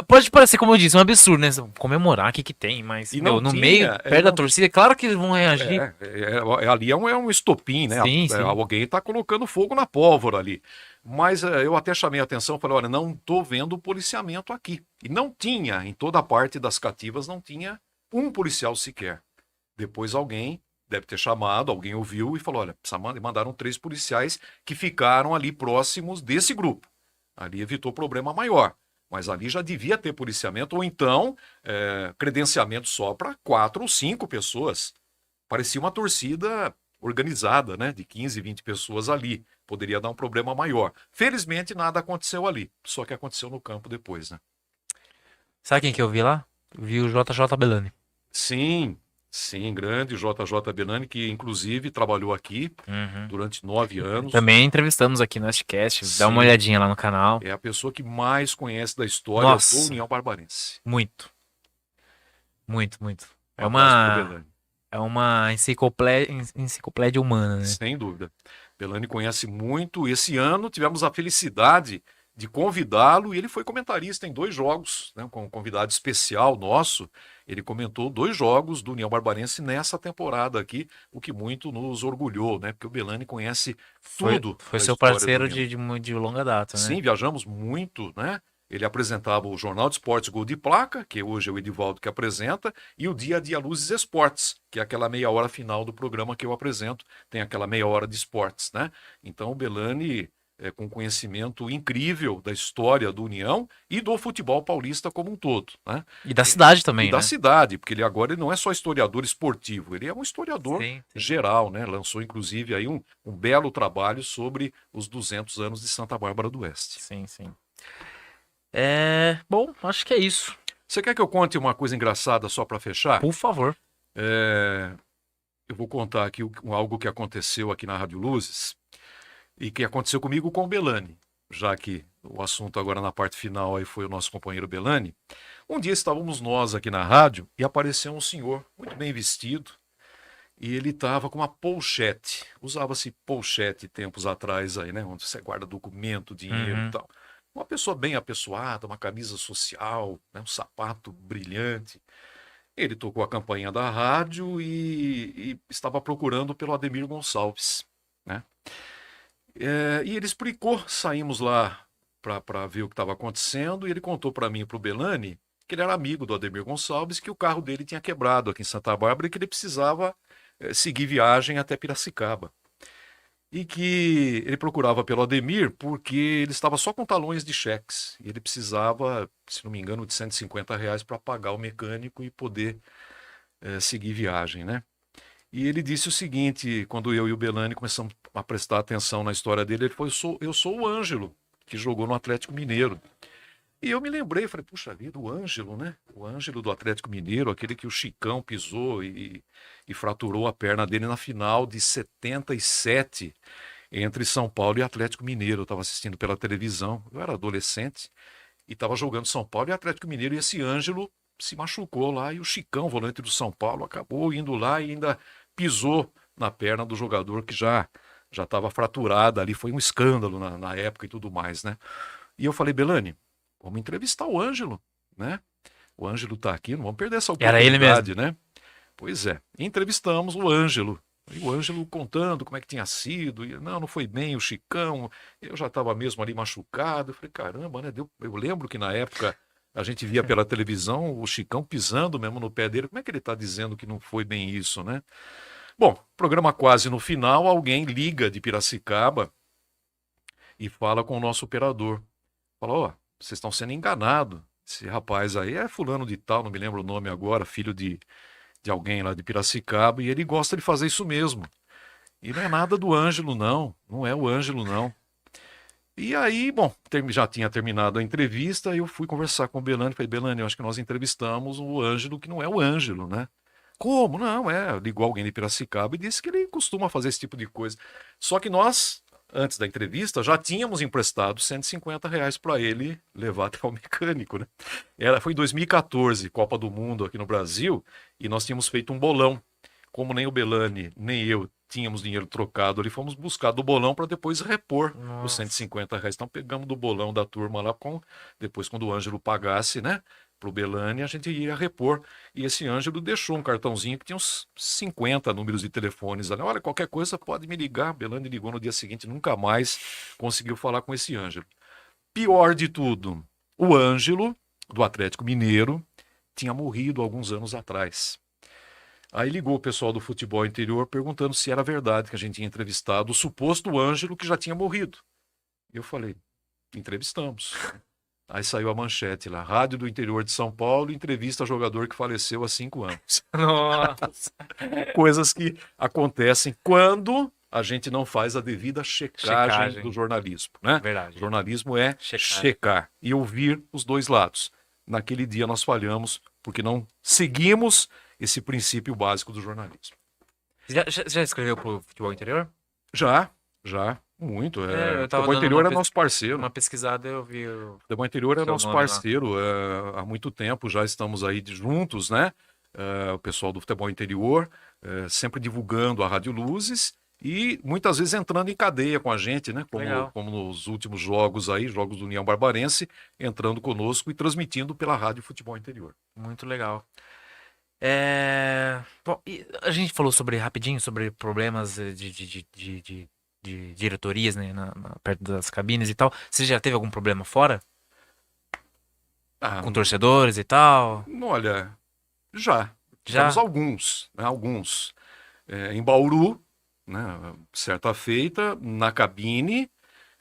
S1: Pode parecer, como eu disse, um absurdo, né? Comemorar, o que que tem? Mas,
S2: E
S1: meu,
S2: não
S1: no meio,
S2: tinha,
S1: perto da torcida, é claro que eles vão reagir.
S2: ali é um estopim, né?
S1: Sim, sim.
S2: Alguém está colocando fogo na pólvora ali. Mas eu até chamei a atenção, falei, olha, não estou vendo policiamento aqui. E não tinha, em toda a parte das cativas, não tinha um policial sequer. Depois alguém deve ter chamado, alguém ouviu e falou, olha, mandaram 3 policiais que ficaram ali próximos desse grupo. Ali evitou problema maior. Mas ali já devia ter policiamento, ou então credenciamento só para 4 ou 5 pessoas. Parecia uma torcida organizada, né? De 15, 20 pessoas ali. Poderia dar um problema maior. Felizmente nada aconteceu ali. Só que aconteceu no campo depois, né?
S1: Sabe quem que eu vi lá? Eu vi o JJ Bellani.
S2: Sim, sim, grande JJ Benani, que inclusive trabalhou aqui
S1: Uhum.
S2: durante 9 anos.
S1: Também entrevistamos aqui no Westcast, dá uma
S2: Sim,
S1: olhadinha lá no canal.
S2: é a pessoa que mais conhece da história do
S1: Nossa,
S2: União Barbarense.
S1: muito, muito, muito.
S2: Um abraço para o Belani.
S1: É uma enciclopédia humana, né?
S2: Sem dúvida. Belani conhece muito. Esse ano tivemos a felicidade de convidá-lo e ele foi comentarista em 2 jogos, né, com um convidado especial nosso. Ele comentou 2 jogos do União Barbarense nessa temporada aqui, o que muito nos orgulhou, né? Porque o Belani conhece tudo
S1: Foi
S2: da
S1: seu
S2: história do
S1: parceiro
S2: União.
S1: de longa data, né?
S2: Sim, viajamos muito, né? Ele apresentava o Jornal de Esportes Gol de Placa, que hoje é o Edivaldo que apresenta, e o Dia a Dia Luzes Esportes, que é aquela meia hora final do programa que eu apresento, tem aquela meia hora de esportes, né? Então o Belani é com conhecimento incrível da história do União e do futebol paulista como um todo, né?
S1: E da cidade
S2: E
S1: também,
S2: da
S1: né?
S2: cidade, porque ele agora ele não é só historiador esportivo, ele é um historiador
S1: Sim, sim.
S2: geral, né? Lançou inclusive aí um belo trabalho sobre os 200 anos de Santa Bárbara do Oeste.
S1: Sim, sim. Bom, acho que é isso.
S2: Você quer que eu conte uma coisa engraçada só para fechar?
S1: Por favor.
S2: É, eu vou contar aqui algo que aconteceu aqui na Rádio Luzes e que aconteceu comigo com o Belani, já que o assunto agora na parte final aí foi o nosso companheiro Belani. Um dia estávamos nós aqui na rádio e apareceu um senhor muito bem vestido e ele estava com uma pochete. Usava-se pochete tempos atrás aí, né? Onde você guarda documento, dinheiro e
S1: Uhum.
S2: tal. Uma pessoa bem apessoada, uma camisa social, né? Um sapato brilhante. Ele tocou a campainha da rádio e estava procurando pelo Ademir Gonçalves, né? E ele explicou, saímos lá para ver o que estava acontecendo, e ele contou para mim e para o Belani que ele era amigo do Ademir Gonçalves, que o carro dele tinha quebrado aqui em Santa Bárbara e que ele precisava seguir viagem até Piracicaba. E que ele procurava pelo Ademir porque ele estava só com talões de cheques. E ele precisava, se não me engano, de R$ 150 para pagar o mecânico e poder seguir viagem, né? E ele disse o seguinte, quando eu e o Belani começamos a prestar atenção na história dele, ele falou, eu sou o Ângelo, que jogou no Atlético Mineiro. E eu me lembrei, falei, puxa vida, o Ângelo, né? O Ângelo do Atlético Mineiro, aquele que o Chicão pisou e fraturou a perna dele na final de 77, entre São Paulo e Atlético Mineiro. Eu estava assistindo pela televisão, eu era adolescente, e estava jogando São Paulo e Atlético Mineiro, e esse Ângelo se machucou lá, e o Chicão, volante do São Paulo, acabou indo lá e ainda pisou na perna do jogador que já estava fraturada ali. Foi um escândalo na época e tudo mais, né? E eu falei, Belani, vamos entrevistar o Ângelo, né? O Ângelo está aqui, não vamos perder essa
S1: Era ele mesmo.
S2: oportunidade, né? Pois é, entrevistamos o Ângelo. E o Ângelo contando como é que tinha sido. E, não foi bem o Chicão. Eu já estava mesmo ali machucado. Eu falei, caramba, né? Eu lembro que na época a gente via pela televisão o Chicão pisando mesmo no pé dele. Como é que ele está dizendo que não foi bem isso, né? Bom, programa quase no final, alguém liga de Piracicaba e fala com o nosso operador. Fala, ó, vocês estão sendo enganados. Esse rapaz aí é fulano de tal, não me lembro o nome agora, filho de alguém lá de Piracicaba, e ele gosta de fazer isso mesmo. E não é nada do Ângelo, não. Não é o Ângelo, não. E aí, bom, já tinha terminado a entrevista, eu fui conversar com o Belani, falei, Belani, eu acho que nós entrevistamos o Ângelo, que não é o Ângelo, né? Como? Não, ligou alguém de Piracicaba e disse que ele costuma fazer esse tipo de coisa. Só que nós, antes da entrevista, já tínhamos emprestado R$ 150 para ele levar até o mecânico, né? Foi em 2014, Copa do Mundo aqui no Brasil, e nós tínhamos feito um bolão como nem o Belani, nem eu tínhamos dinheiro trocado ali, fomos buscar do bolão para depois repor os
S1: Nossa.
S2: R$ 150. Então pegamos do bolão da turma lá, depois quando o Ângelo pagasse, né? Pro Belani, a gente ia repor. E esse Ângelo deixou um cartãozinho que tinha uns 50 números de telefones ali. Olha, qualquer coisa pode me ligar. Belani ligou no dia seguinte, nunca mais conseguiu falar com esse Ângelo. Pior de tudo, o Ângelo, do Atlético Mineiro, tinha morrido alguns anos atrás. Aí ligou o pessoal do futebol interior perguntando se era verdade que a gente tinha entrevistado o suposto Ângelo que já tinha morrido. Eu falei, entrevistamos. Aí saiu a manchete lá, Rádio do Interior de São Paulo entrevista jogador que faleceu há 5 anos.
S1: Nossa.
S2: Coisas que acontecem quando a gente não faz a devida checagem
S1: Checagem.
S2: do jornalismo, né?
S1: Verdade.
S2: O jornalismo é
S1: Checar.
S2: checar e ouvir os dois lados. Naquele dia nós falhamos porque não seguimos esse princípio básico do jornalismo.
S1: Já escreveu pro futebol interior?
S2: Já, muito.
S1: Eu
S2: O
S1: tava
S2: Futebol
S1: dando
S2: Interior
S1: uma
S2: é nosso parceiro.
S1: uma pesquisada, eu vi
S2: O Futebol Interior é
S1: seu
S2: nosso
S1: nome lá.
S2: parceiro. Há muito tempo já estamos aí juntos, né? O pessoal do Futebol Interior, sempre divulgando a Rádio Luzes e muitas vezes entrando em cadeia com a gente, né?
S1: Legal.
S2: Como nos últimos jogos aí, jogos do União Barbarense, entrando conosco e transmitindo pela Rádio Futebol Interior.
S1: Muito legal. Bom, e a gente falou rapidinho sobre problemas de diretorias, né, perto das cabines e tal. Você já teve algum problema fora?
S2: Ah,
S1: Com torcedores e tal?
S2: olha, já.
S1: Já?
S2: Tivemos alguns, né? Alguns. Em Bauru, né? Certa feita, na cabine,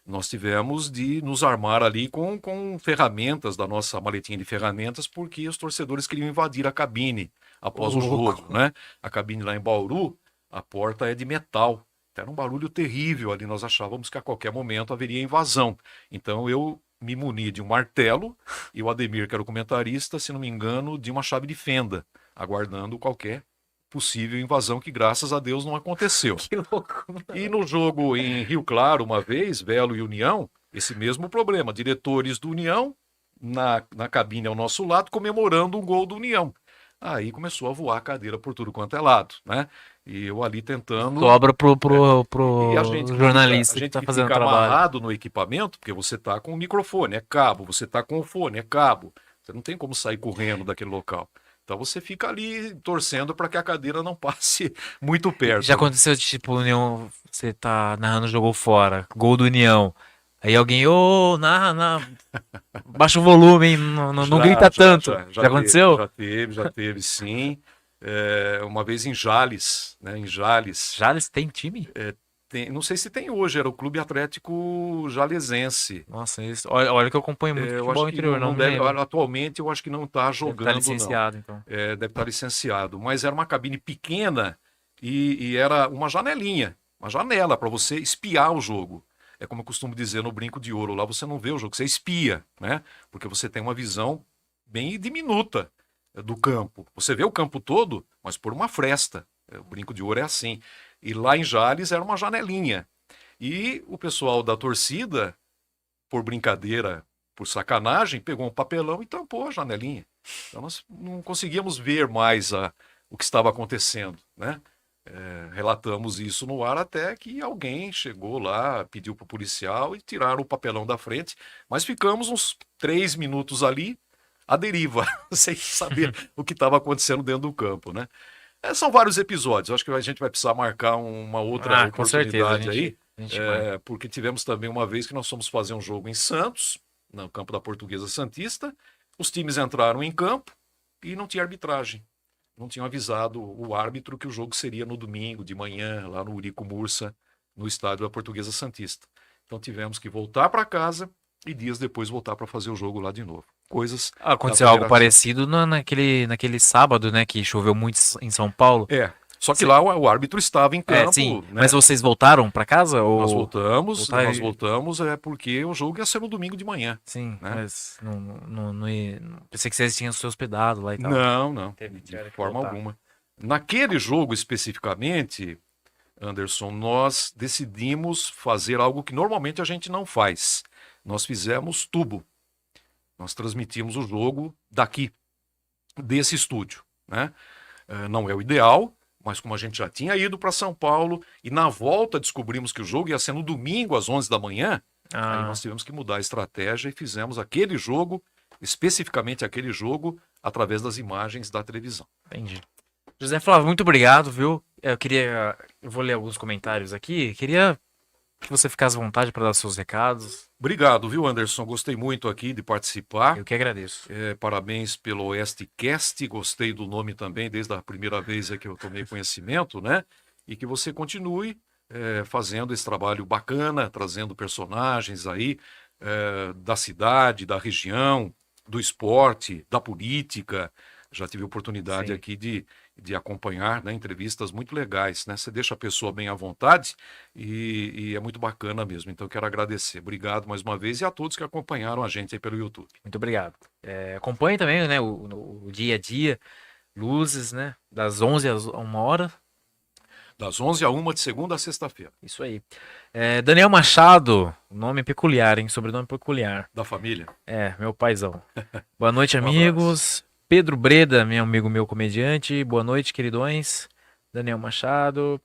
S2: nós tivemos de nos armar ali com ferramentas da nossa maletinha de ferramentas, porque os torcedores queriam invadir a cabine após o
S1: Louco.
S2: jogo, né? A cabine lá em Bauru, a porta é de metal. Era um barulho terrível ali, nós achávamos que a qualquer momento haveria invasão. Então eu me muni de um martelo e o Ademir, que era o comentarista, se não me engano, de uma chave de fenda, aguardando qualquer possível invasão que, graças a Deus, não aconteceu.
S1: Que loucura.
S2: E no jogo em Rio Claro, uma vez, Belo e União, esse mesmo problema. Diretores do União, na cabine ao nosso lado, comemorando um gol do União. Aí começou a voar a cadeira por tudo quanto é lado, né? E eu ali tentando...
S1: Sobra pro
S2: E a gente
S1: jornalista
S2: a gente
S1: que tá
S2: que
S1: fazendo o
S2: fica
S1: trabalho.
S2: amarrado no equipamento, porque você tá com o microfone, é cabo, você tá com o fone, é cabo. Você não tem como sair correndo daquele local. Então você fica ali torcendo para que a cadeira não passe muito perto.
S1: Já aconteceu de tipo, União, você tá narrando o jogo fora, gol do União. Aí alguém, narra, baixa o volume, hein, não grita tanto. Já aconteceu?
S2: Já teve, sim. Uma vez em Jales, né? Em Jales.
S1: Jales tem time?
S2: Não sei se tem hoje, era o Clube Atlético Jalesense.
S1: Nossa, olha que eu acompanho muito
S2: Eu
S1: futebol
S2: acho que
S1: interior, não
S2: não
S1: me
S2: deve,
S1: lembro.
S2: atualmente eu acho que não está
S1: Deve
S2: jogando,
S1: estar licenciado, então.
S2: Deve estar licenciado. Mas era uma cabine pequena e era uma janelinha, uma janela para você espiar o jogo. É como eu costumo dizer no Brinco de Ouro, lá você não vê o jogo, você espia, né? Porque você tem uma visão bem diminuta do campo. Você vê o campo todo, mas por uma fresta. O Brinco de Ouro é assim. E lá em Jales era uma janelinha. E o pessoal da torcida, por brincadeira, por sacanagem, pegou um papelão e tampou a janelinha. Então nós não conseguíamos ver mais o que estava acontecendo, né? Relatamos isso no ar até que alguém chegou lá, pediu para o policial e tiraram o papelão da frente, mas ficamos uns 3 minutos ali à deriva, sem saber o que estava acontecendo dentro do campo, né? São vários episódios, acho que a gente vai precisar marcar uma outra
S1: Com certeza,
S2: oportunidade aí,
S1: a gente vai.
S2: porque tivemos também uma vez que nós fomos fazer um jogo em Santos, no campo da Portuguesa Santista, os times entraram em campo e não tinha arbitragem. Não tinham avisado o árbitro que o jogo seria no domingo, de manhã, lá no Urico Mursa, no estádio da Portuguesa Santista. Então tivemos que voltar para casa e dias depois voltar para fazer o jogo lá de novo. Coisas
S1: Aconteceu algo parecido naquele sábado, né, que choveu muito em São Paulo.
S2: Só que lá o árbitro estava em campo.
S1: Sim.
S2: Né?
S1: Mas vocês voltaram para casa? Ou...
S2: Nós voltamos porque o jogo ia ser no domingo de manhã.
S1: Sim,
S2: né?
S1: mas não ia... Pensei que vocês tinham se hospedado lá e tal.
S2: Não,
S1: Teve
S2: de forma alguma. Naquele jogo especificamente, Anderson, nós decidimos fazer algo que normalmente a gente não faz. Nós fizemos tubo. Nós transmitimos o jogo daqui, desse estúdio. Né? Não é o ideal, mas como a gente já tinha ido para São Paulo e na volta descobrimos que o jogo ia ser no domingo às 11 da manhã, aí
S1: Ah,
S2: nós tivemos que mudar a estratégia e fizemos aquele jogo, especificamente aquele jogo, através das imagens da televisão.
S1: entendi. José Flávio, muito obrigado, viu? Eu vou ler alguns comentários aqui. Queria que você ficasse à vontade para dar seus recados.
S2: Obrigado, viu, Anderson? Gostei muito aqui de participar.
S1: Eu que agradeço.
S2: Parabéns pelo Oestcast, gostei do nome também, desde a primeira vez que eu tomei conhecimento, né? E que você continue fazendo esse trabalho bacana, trazendo personagens aí da cidade, da região, do esporte, da política. Já tive oportunidade
S1: Sim.
S2: aqui de acompanhar, né, entrevistas muito legais, né? Você deixa a pessoa bem à vontade e é muito bacana mesmo. Então, eu quero agradecer. Obrigado mais uma vez e a todos que acompanharam a gente aí pelo YouTube.
S1: Muito obrigado. Acompanhe também, né, o dia a dia, luzes, né, das 11 às 1 hora.
S2: Das 11 a 1 de segunda a sexta-feira.
S1: Isso aí. Daniel Machado, nome peculiar, hein? Sobrenome peculiar.
S2: Da família.
S1: Meu paizão. Boa noite,
S2: Um
S1: amigos. Pedro Breda, meu amigo meu comediante. Boa noite, queridões. Daniel Machado.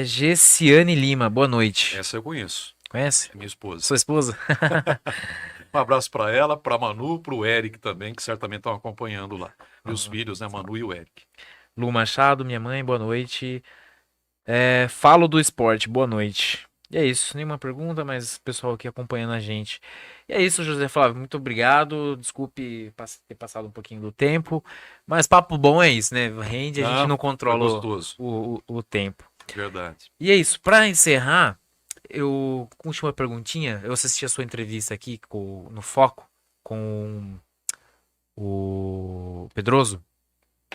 S1: Gessiane Lima, boa noite.
S2: Essa eu conheço.
S1: Conhece?
S2: É minha esposa.
S1: Sua esposa?
S2: Um abraço para ela, para Manu, para o Eric também, que certamente estão acompanhando lá. Meus filhos, né, Manu e o Eric.
S1: Lu Machado, minha mãe, boa noite. Falo do esporte, boa noite. E é isso, nenhuma pergunta, mas o pessoal aqui acompanhando a gente. E é isso, José Flávio, muito obrigado. Desculpe ter passado um pouquinho do tempo, mas papo bom é isso, né? Rende, a gente não
S2: Foi
S1: controla
S2: gostoso.
S1: o tempo.
S2: Verdade.
S1: E é isso, pra encerrar, última perguntinha, eu assisti a sua entrevista aqui no Foco com o Pedroso.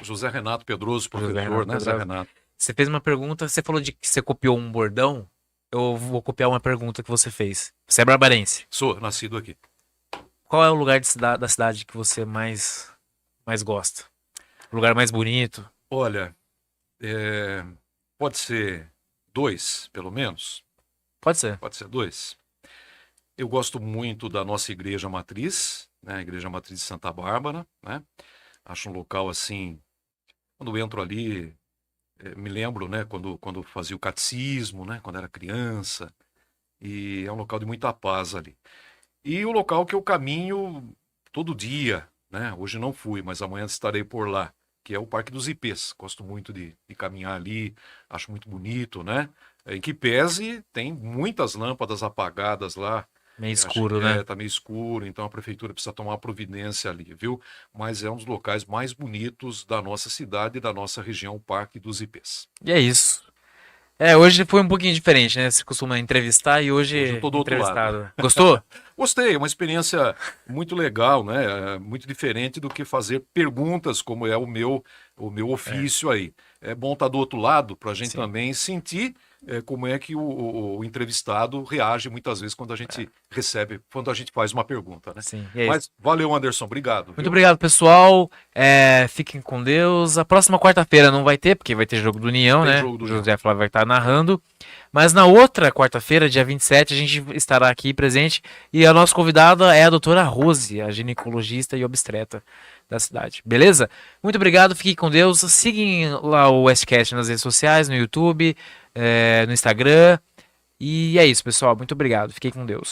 S2: José Renato Pedroso,
S1: José
S2: professor,
S1: Renato
S2: né, Zé
S1: Pedroso.
S2: Renato?
S1: Você fez uma pergunta, você falou de que você copiou um bordão. Eu vou copiar uma pergunta que você fez. Você é barbarense.
S2: Sou nascido aqui.
S1: Qual é o lugar da cidade que você mais gosta? O lugar mais bonito?
S2: Olha, pode ser 2, pelo menos.
S1: Pode ser.
S2: Pode ser 2. Eu gosto muito da nossa igreja matriz, né, a igreja matriz de Santa Bárbara, né? Acho um local assim, quando eu entro ali, me lembro, né, quando fazia o catecismo, né, quando era criança, e é um local de muita paz ali. E o local que eu caminho todo dia, né? Hoje não fui, mas amanhã estarei por lá, que é o Parque dos Ipês. Gosto muito de caminhar ali, acho muito bonito, né? Em que pese tem muitas lâmpadas apagadas lá.
S1: Meio escuro, né?
S2: Tá meio escuro, então a prefeitura precisa tomar uma providência ali, viu? Mas é um dos locais mais bonitos da nossa cidade e da nossa região, o Parque dos Ipês.
S1: E é isso. Hoje foi um pouquinho diferente, né? Você costuma entrevistar e hoje
S2: Hoje eu tô do outro lado.
S1: entrevistado. Gostou?
S2: Gostei, é uma experiência muito legal, né? Muito diferente do que fazer perguntas, como é o meu ofício aí. É bom estar do outro lado para a gente
S1: Sim.
S2: também sentir como é que o entrevistado reage muitas vezes quando a gente recebe, quando a gente faz uma pergunta, né?
S1: Sim, e é
S2: Mas valeu, Anderson, obrigado.
S1: Muito
S2: Viu?
S1: obrigado, pessoal. Fiquem com Deus. A próxima quarta-feira não vai ter, porque vai ter jogo do União,
S2: Tem
S1: né?
S2: jogo do
S1: O
S2: União.
S1: José Flávio vai estar narrando. Mas na outra quarta-feira, dia 27, a gente estará aqui presente. E a nossa convidada é a doutora Rose, a ginecologista e obstetra da cidade. Beleza? Muito obrigado, fiquem com Deus. Sigam lá o Westcast nas redes sociais, no YouTube, no Instagram. E é isso, pessoal. Muito obrigado. Fiquem com Deus.